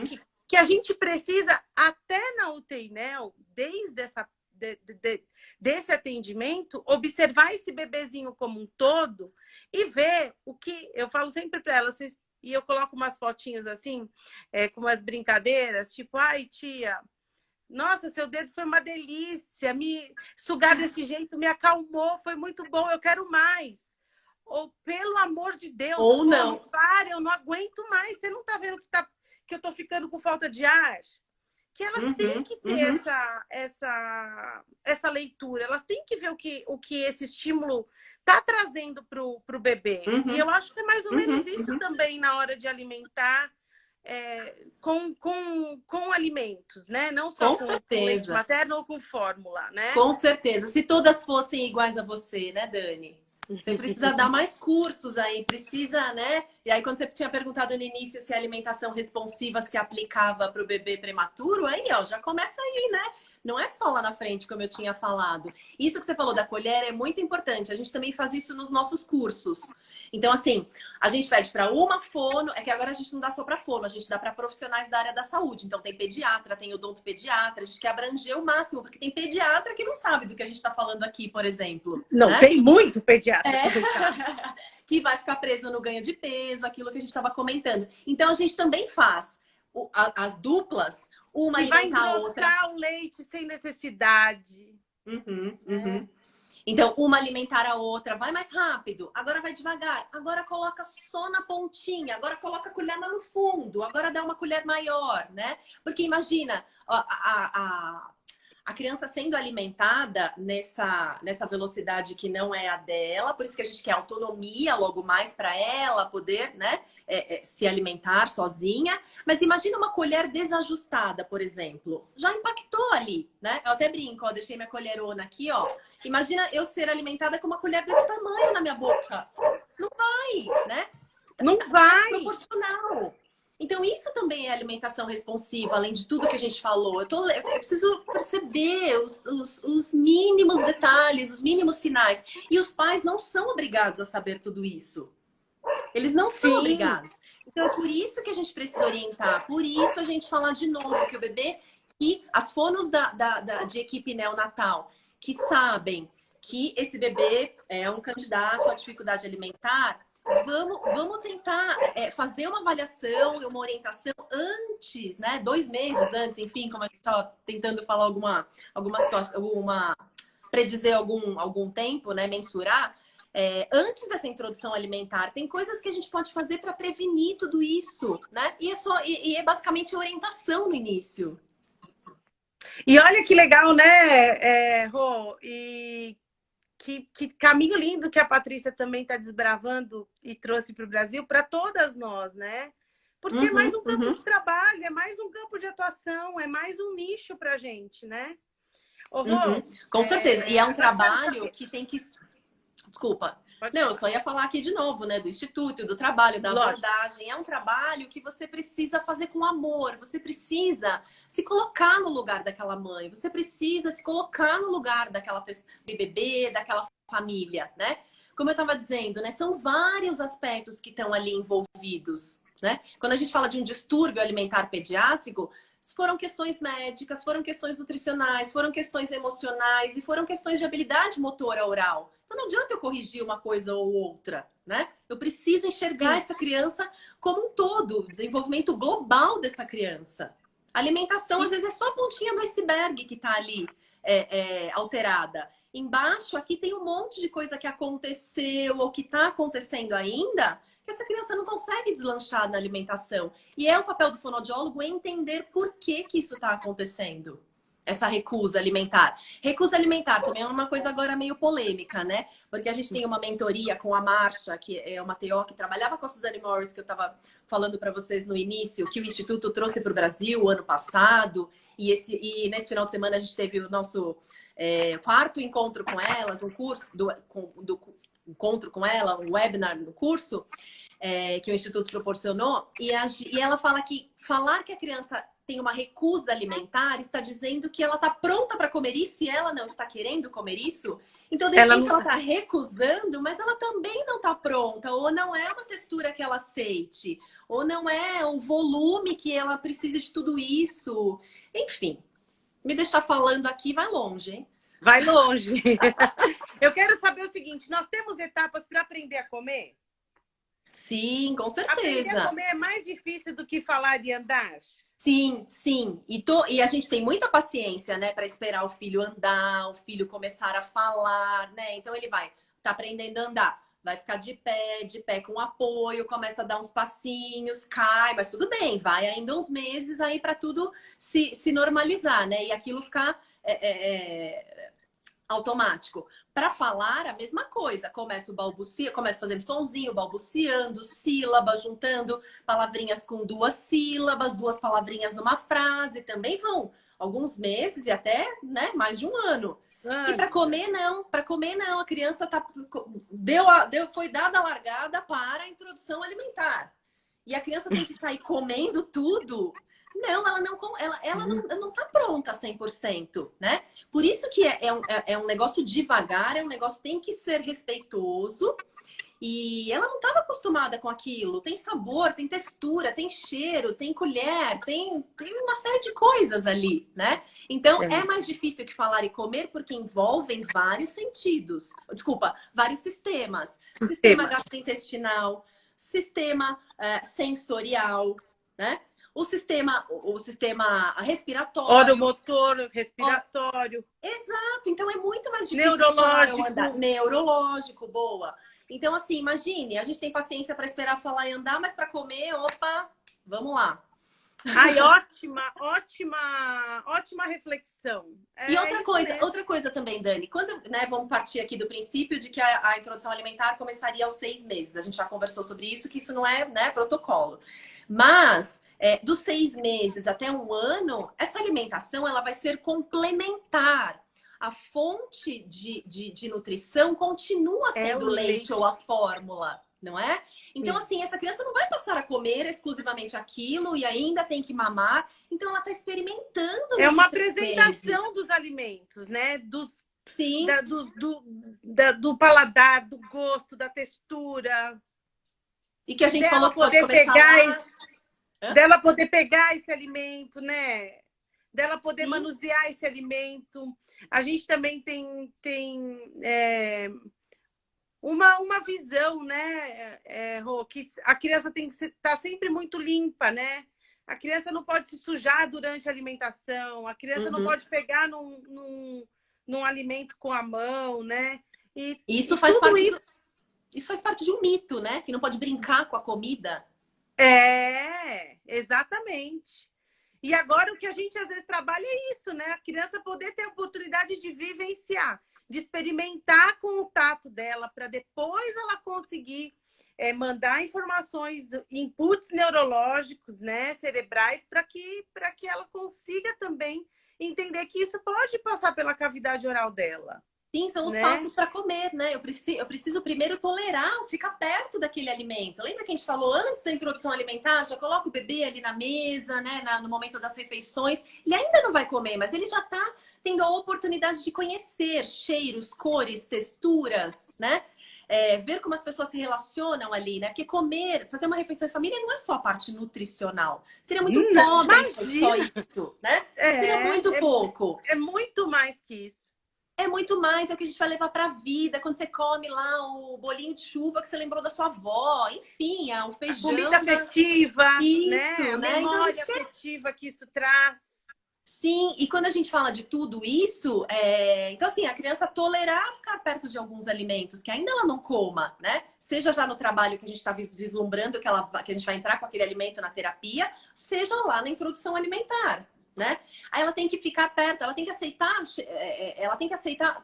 que a gente precisa, até na UTINEL, desde desse atendimento, observar esse bebezinho como um todo e ver o que... Eu falo sempre para elas, e eu coloco umas fotinhos assim, com umas brincadeiras, tipo, ai, tia, nossa, seu dedo foi uma delícia, me sugar desse jeito me acalmou, foi muito bom, eu quero mais. Ou, pelo amor de Deus, ou não. Para, eu não aguento mais, você não tá vendo que eu tô ficando com falta de ar? Que elas têm que ter essa leitura, elas têm que ver o que esse estímulo está trazendo para o bebê. E eu acho que é mais ou menos isso também na hora de alimentar com alimentos, né? Não só com leite materno ou com fórmula, né? Com certeza. Se todas fossem iguais a você, né, Dani? Você precisa dar mais cursos aí, precisa, né? E aí, quando você tinha perguntado no início se a alimentação responsiva se aplicava para o bebê prematuro, aí, ó, já começa aí, né? Não é só lá na frente, como eu tinha falado. Isso que você falou da colher é muito importante. A gente também faz isso nos nossos cursos. Então, assim, a gente pede para uma fono, é que agora a gente não dá só para fono, a gente dá para profissionais da área da saúde. Então, tem pediatra, tem odontopediatra, a gente quer abranger o máximo, porque tem pediatra que não sabe do que a gente está falando aqui, por exemplo. Não, né? Tem muito pediatra. Que vai ficar preso no ganho de peso, aquilo que a gente estava comentando. Então, a gente também faz as duplas, uma alimenta a outra. Vai engrossar o leite sem necessidade. Então, uma alimentar a outra, vai mais rápido, agora vai devagar, agora coloca só na pontinha, agora coloca a colher lá no fundo, agora dá uma colher maior, né? Porque imagina, a criança sendo alimentada nessa velocidade que não é a dela, por isso que a gente quer autonomia logo mais para ela poder, né, se alimentar sozinha. Mas imagina uma colher desajustada, por exemplo. Já impactou ali, né? Eu até brinco, ó, deixei minha colherona aqui, ó. Imagina eu ser alimentada com uma colher desse tamanho na minha boca. Não vai, né? Não vai. É desproporcional. Então, isso também é alimentação responsiva, além de tudo que a gente falou. Eu preciso perceber os mínimos detalhes, os mínimos sinais. E os pais não são obrigados a saber tudo isso. Eles não são obrigados. Então, é por isso que a gente precisa orientar. Por isso a gente falar de novo que o bebê, que as fonos de equipe neonatal, que sabem que esse bebê é um candidato à dificuldade alimentar, vamos tentar fazer uma avaliação e uma orientação antes, né? 2 meses antes, enfim, como a gente estava tentando falar alguma situação, predizer algum tempo, né? Mensurar. Antes dessa introdução alimentar, tem coisas que a gente pode fazer para prevenir tudo isso, né? E é basicamente orientação no início. E olha que legal, né, Rô? E que caminho lindo que a Patrícia também está desbravando e trouxe para o Brasil, para todas nós, né? Porque é mais um campo de trabalho, é mais um campo de atuação, é mais um nicho para a gente, né? Rô, com certeza. E é um trabalho que tem que... Desculpa. Não, eu só ia falar aqui de novo, né? Do Instituto, do trabalho, da abordagem. É um trabalho que você precisa fazer com amor. Você precisa se colocar no lugar daquela mãe. Você precisa se colocar no lugar daquela pessoa, de bebê, daquela família, né? Como eu estava dizendo, né? São vários aspectos que estão ali envolvidos, né? Quando a gente fala de um distúrbio alimentar pediátrico, foram questões médicas, foram questões nutricionais, foram questões emocionais e foram questões de habilidade motora oral. Então não adianta eu corrigir uma coisa ou outra, né? Eu preciso enxergar essa criança como um todo, o desenvolvimento global dessa criança. A alimentação, às vezes, é só a pontinha do iceberg que está ali alterada. Embaixo, aqui tem um monte de coisa que aconteceu ou que está acontecendo ainda, que essa criança não consegue deslanchar na alimentação. E é o papel do fonoaudiólogo entender por que isso está acontecendo. Essa recusa alimentar. Recusa alimentar também é uma coisa agora meio polêmica, né? Porque a gente tem uma mentoria com a Marcia, que é uma TO que trabalhava com a Suzane Morris, que eu estava falando para vocês no início, que o Instituto trouxe para o Brasil ano passado. E nesse final de semana a gente teve o nosso 4º encontro com ela, um curso encontro com ela, um webinar no curso que o Instituto proporcionou. E ela fala que falar que a criança tem uma recusa alimentar está dizendo que ela está pronta para comer isso e ela não está querendo comer isso. Então, de repente, ela está recusando, mas ela também não está pronta. Ou não é uma textura que ela aceite. Ou não é um volume que ela precise de tudo isso. Enfim, me deixar falando aqui vai longe, hein? Vai longe. Eu quero saber o seguinte, nós temos etapas para aprender a comer? Sim, com certeza. Aprender a comer é mais difícil do que falar e andar? Sim, sim. E a gente tem muita paciência, né, para esperar o filho andar, o filho começar a falar, né? Então ele tá aprendendo a andar, vai ficar de pé com apoio, começa a dar uns passinhos, cai, mas tudo bem, vai ainda uns meses aí para tudo se normalizar, né? E aquilo ficar automático. Para falar, a mesma coisa. Começa fazendo sonzinho, balbuciando, sílaba, juntando palavrinhas com 2 sílabas, 2 palavrinhas numa frase. Também vão alguns meses e até, né, mais de 1 ano. E para comer, não. Para comer, não. A criança foi dada a largada para a introdução alimentar. E a criança tem que sair comendo tudo. Não, ela não tá pronta 100%, né? Por isso que é um negócio devagar, é um negócio que tem que ser respeitoso. E ela não estava acostumada com aquilo. Tem sabor, tem textura, tem cheiro, tem colher, tem uma série de coisas ali, né? Então, é mais difícil que falar e comer porque envolvem vários sentidos. Desculpa, vários sistemas. Sistema gastrointestinal, sistema sensorial, né? O sistema respiratório. Oromotor, respiratório. Exato. Então, é muito mais difícil. Neurológico. Neurológico, boa. Então, assim, imagine, a gente tem paciência para esperar falar e andar, mas para comer, opa, vamos lá. Ai, ótima reflexão. E outra coisa também, Dani, quando, né, vamos partir aqui do princípio de que a introdução alimentar começaria aos 6 meses. A gente já conversou sobre isso, que isso não é, né, protocolo. Mas dos 6 meses até 1 ano, essa alimentação ela vai ser complementar. A fonte de nutrição continua sendo o leite ou a fórmula, não é? Então, assim, essa criança não vai passar a comer exclusivamente aquilo e ainda tem que mamar. Então, ela está experimentando. É uma apresentação dos alimentos, né? Sim. Do paladar, do gosto, da textura. E que a gente falou que pode começar dela poder pegar esse alimento, né? dela poder Sim. manusear esse alimento. A gente também tem uma visão, né, Rô, que a criança tem que estar sempre muito limpa, né? A criança não pode se sujar durante a alimentação, a criança não Uhum. pode pegar num alimento com a mão, né? Isso E faz tudo parte isso isso faz parte de um mito, né? Que não pode brincar com a comida. exatamente. E agora o que a gente às vezes trabalha é isso, né? A criança poder ter a oportunidade de vivenciar, de experimentar com o tato dela, para depois ela conseguir mandar informações, inputs neurológicos, né, cerebrais, para que ela consiga também entender que isso pode passar pela cavidade oral dela, Sim, são os né? passos para comer, né? Eu preciso primeiro tolerar, ficar perto daquele alimento. Lembra que a gente falou antes da introdução alimentar? Já coloca o bebê ali na mesa, né? No momento das refeições. Ele ainda não vai comer, mas ele já está tendo a oportunidade de conhecer cheiros, cores, texturas, né? Ver como as pessoas se relacionam ali, né? Porque comer, fazer uma refeição em família não é só a parte nutricional. Seria muito Não, pobre se fosse só imagina! isso, né? Seria muito É, é, pouco. é muito mais que isso. É muito mais, é o que a gente vai levar para a vida. Quando você come lá o bolinho de chuva que você lembrou da sua avó, enfim, o A comida feijão da... afetiva, né? Isso, A né? Então a memória gente quer. afetiva que isso traz. Sim, e quando a gente fala de tudo isso, então assim, a criança tolerar ficar perto de alguns alimentos que ainda ela não coma, né? Seja já no trabalho que a gente está vislumbrando que a gente vai entrar com aquele alimento na terapia, seja lá na introdução alimentar. Né? Aí ela tem que ficar perto, ela tem que aceitar,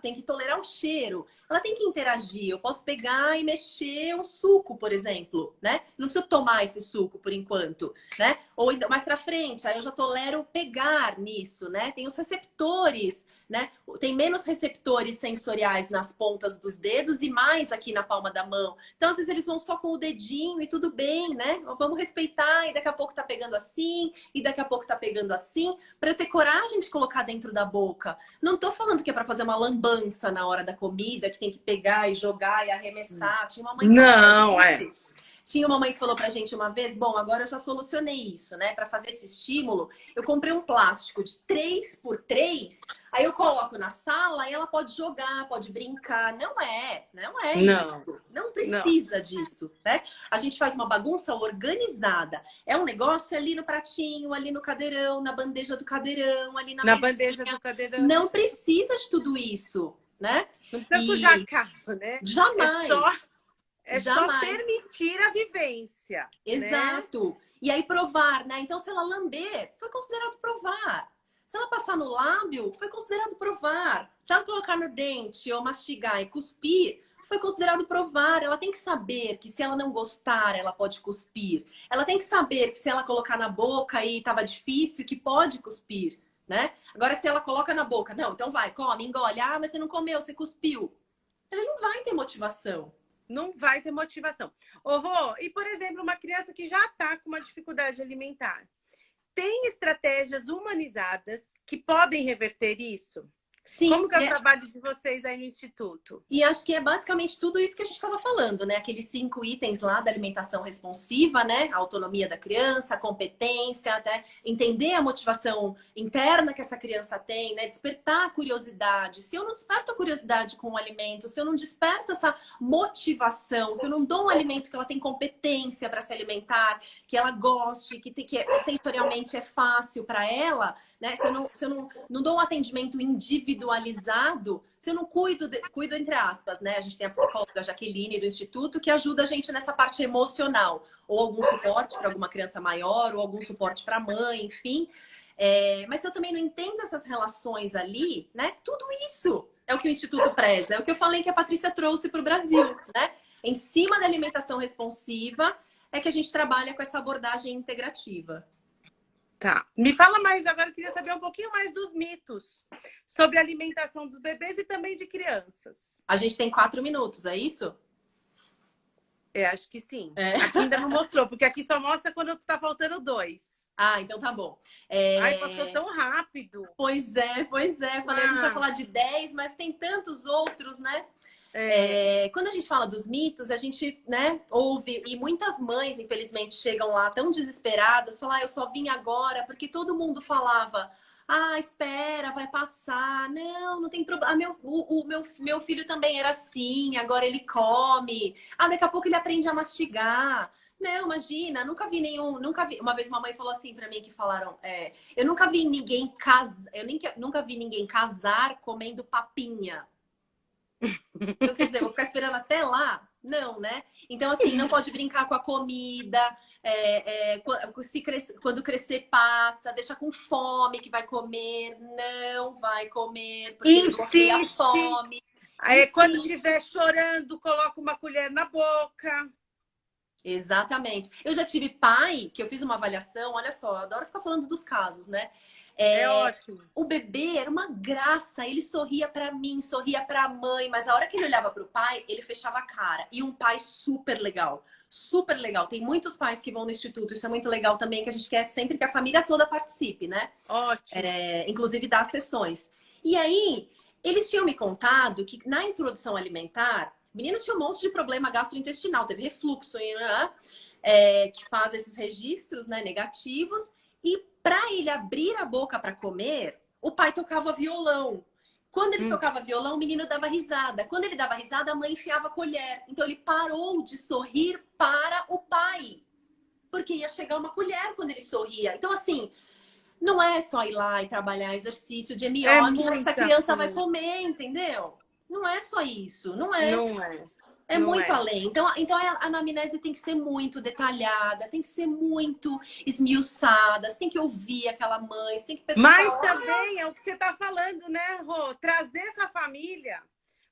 tem que tolerar o cheiro, ela tem que interagir. Eu posso pegar e mexer um suco, por exemplo, né? Não preciso tomar esse suco por enquanto, né? Ou mais pra frente, aí eu já tolero pegar nisso, né? Tem os receptores, né? Tem menos receptores sensoriais nas pontas dos dedos e mais aqui na palma da mão. Então, às vezes, eles vão só com o dedinho e tudo bem, né? Vamos respeitar, e daqui a pouco tá pegando assim, e daqui a pouco tá pegando assim, para eu ter coragem de colocar dentro da boca. Não tô falando que é para fazer uma lambança na hora da comida, que tem que pegar e jogar e arremessar. Tinha uma mãe que falou pra Não, gente. Tinha uma mãe que falou pra gente uma vez, bom, agora eu já solucionei isso, né? Para fazer esse estímulo, eu comprei um plástico de 3x3, aí eu coloco na sala e ela pode jogar, pode brincar. Não é não, isso. Não não. precisa disso, né? A gente faz uma bagunça organizada. É um negócio ali no pratinho, ali no cadeirão, na bandeja do cadeirão, ali na Na mesinha. bandeja do cadeirão. Não precisa de tudo isso, né? Não precisa sujar a E casa, né? É jamais, só, é só jamais. permitir a vivência, né? Exato. E aí provar, né? Então, se ela lamber, foi considerado provar. Se ela passar no lábio, foi considerado provar. Se ela colocar no dente ou mastigar e cuspir, foi considerado provar. Ela tem que saber que se ela não gostar, ela pode cuspir. Ela tem que saber que se ela colocar na boca e estava difícil, que pode cuspir, né? Agora, se ela coloca na boca, não, então vai, come, engole. Ah, mas você não comeu, você cuspiu. Ela não vai ter motivação. Não vai ter motivação. Ô, Rô, e por exemplo, uma criança que já está com uma dificuldade alimentar, tem estratégias humanizadas que podem reverter isso? Sim, Como que é o trabalho de vocês aí no Instituto? e acho que é basicamente tudo isso que a gente estava falando, né? Aqueles 5 itens lá da alimentação responsiva, né? A autonomia da criança, a competência, até entender a motivação interna que essa criança tem, né? Despertar a curiosidade. Se eu não desperto a curiosidade com o alimento, se eu não desperto essa motivação, se eu não dou um alimento que ela tem competência para se alimentar, que ela goste, que sensorialmente é fácil para ela, né? Se eu não dou um atendimento individualizado, se eu não cuido entre aspas, né? A gente tem a psicóloga Jaqueline do Instituto que ajuda a gente nessa parte emocional, ou algum suporte para alguma criança maior, ou algum suporte para a mãe, enfim. Mas se eu também não entendo essas relações ali, né? Tudo isso é o que o Instituto preza, é o que eu falei que a Patrícia trouxe para o Brasil, né? Em cima da alimentação responsiva é que a gente trabalha com essa abordagem integrativa. Tá. Me fala mais agora, eu queria saber um pouquinho mais dos mitos sobre a alimentação dos bebês e também de crianças. A gente tem 4 minutos, é isso? Acho que sim. Aqui ainda não mostrou, porque aqui só mostra quando tá faltando 2. Ah, então tá bom. Ai, passou tão rápido. Pois é. Falei, a gente vai falar de 10, mas tem tantos outros, né? Quando a gente fala dos mitos, a gente, né, ouve, e muitas mães, infelizmente, chegam lá tão desesperadas, falam, eu só vim agora, porque todo mundo falava, Ah, espera, vai passar. Não, não tem problema. Ah, meu filho também era assim, agora ele come. Ah, daqui a pouco ele aprende a mastigar. Não, imagina, nunca vi nenhum, nunca vi. Uma vez uma mãe falou assim pra mim que falaram, eu nunca vi ninguém casar, nunca vi ninguém casar comendo papinha. Então, quer dizer, vou ficar esperando até lá? Não, né? Então, assim, não pode brincar com a comida. Quando crescer, passa. Deixa com fome que vai comer. Não vai comer, porque ele bloqueia a Insiste. fome. Aí, quando Insiste. estiver chorando, coloca uma colher na boca. Exatamente. Eu já tive pai, que eu fiz uma avaliação, olha só, eu adoro ficar falando dos casos, né? É ótimo. O bebê era uma graça, ele sorria pra mim, sorria pra mãe, mas a hora que ele olhava pro pai, ele fechava a cara. E um pai super legal, super legal. Tem muitos pais que vão no instituto, isso é muito legal também, que a gente quer sempre que a família toda participe, né? Ótimo. Inclusive das sessões. E aí, eles tinham me contado que na introdução alimentar, o menino tinha um monte de problema gastrointestinal, teve refluxo, né? Que faz esses registros, né, negativos. E para ele abrir a boca para comer, o pai tocava violão. Quando ele tocava violão, o menino dava risada. Quando ele dava risada, a mãe enfiava a colher. Então ele parou de sorrir para o pai. Porque ia chegar uma colher quando ele sorria. Então, assim, não é só ir lá e trabalhar exercício de É MO que essa muita criança vai coisa. comer, entendeu? Não é só isso, não é. Não é. É Não muito é. além. Então a anamnese tem que ser muito detalhada, tem que ser muito esmiuçada, você tem que ouvir aquela mãe, você tem que perguntar. Mas também é o que você está falando, né, Rô? Trazer essa família,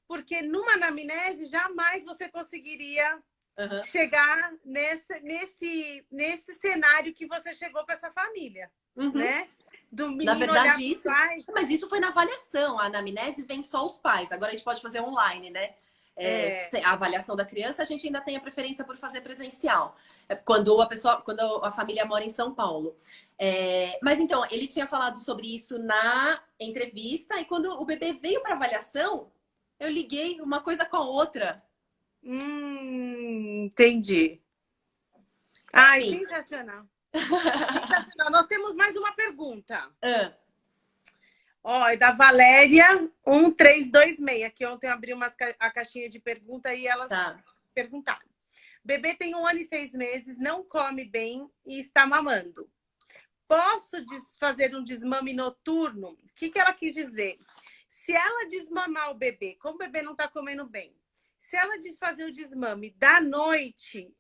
porque numa anamnese jamais você conseguiria Uhum. chegar nesse cenário que você chegou com essa família, né? Do Na menino olhar verdade, pro pai. mas isso foi na avaliação. A anamnese vem só os pais. Agora a gente pode fazer online, né? A avaliação da criança, a gente ainda tem a preferência por fazer presencial. Quando a família mora em São Paulo. Mas então, ele tinha falado sobre isso na entrevista, e quando o bebê veio para avaliação, eu liguei uma coisa com a outra. Entendi. Ai, Enfim. sensacional. Sensacional. Nós temos mais uma pergunta. Ó, é da Valéria 1326, que ontem eu abri a caixinha de pergunta e elas perguntaram. Bebê tem 1 ano e 6 meses, não come bem e está mamando. Posso fazer um desmame noturno? O que ela quis dizer? Se ela desmamar o bebê, como o bebê não está comendo bem, se ela fazer o desmame da noite,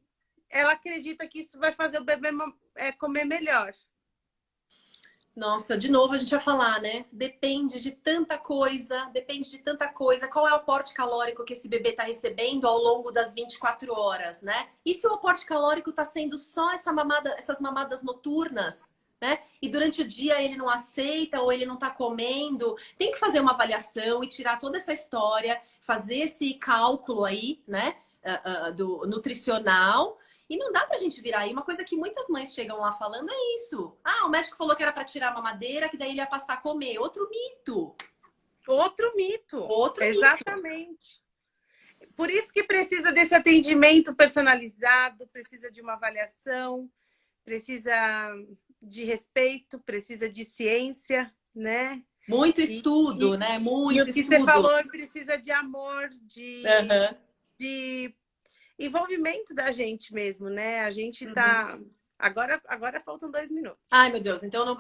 ela acredita que isso vai fazer o bebê comer melhor. Nossa, de novo a gente vai falar, né? Depende de tanta coisa, Qual é o aporte calórico que esse bebê está recebendo ao longo das 24 horas, né? E se o aporte calórico está sendo só essas mamadas noturnas, né? E durante o dia ele não aceita ou ele não está comendo, tem que fazer uma avaliação e tirar toda essa história, fazer esse cálculo aí, né? Do nutricional. E não dá pra gente virar aí. Uma coisa que muitas mães chegam lá falando é isso. Ah, o médico falou que era pra tirar a mamadeira, que daí ele ia passar a comer. Outro mito. Outro mito. Exatamente. Por isso que precisa desse atendimento personalizado, precisa de uma avaliação, precisa de respeito, precisa de ciência, né? Muito estudo, né? Muito estudo. E o que você falou, precisa de amor, de envolvimento da gente mesmo, né? A gente tá... Agora faltam 2 minutos. Ai, meu Deus. Então não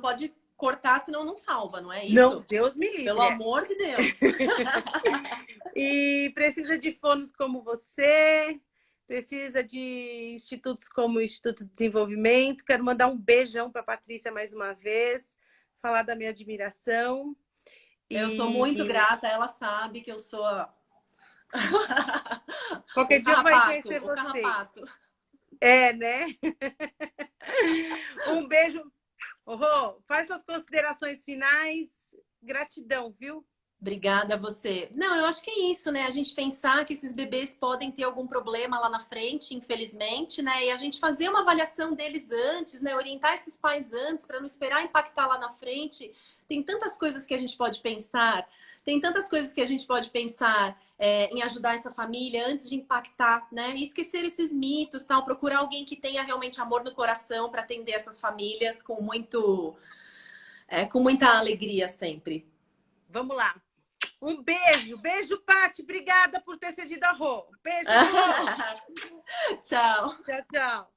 pode cortar, senão não salva, não é isso? Não, Deus me livre. Pelo amor de Deus. E precisa de fonos como você, precisa de institutos como o Instituto de Desenvolvimento. Quero mandar um beijão para a Patrícia mais uma vez, falar da minha admiração. Eu sou muito grata, ela sabe que eu sou... Qualquer dia vai conhecer vocês. Né? Um beijo. Rô, faz suas considerações finais. Gratidão, viu? Obrigada a você. Não, eu acho que é isso, né? A gente pensar que esses bebês podem ter algum problema lá na frente, infelizmente, né? E a gente fazer uma avaliação deles antes, né? Orientar esses pais antes, para não esperar impactar lá na frente. Tem tantas coisas que a gente pode pensar. Em ajudar essa família antes de impactar, né? E esquecer esses mitos, tal. Procurar alguém que tenha realmente amor no coração para atender essas famílias com muito... com muita alegria sempre. Vamos lá. Um beijo. Beijo, Paty. Obrigada por ter cedido a Rô. Beijo, Rô. Tchau. Tchau, tchau.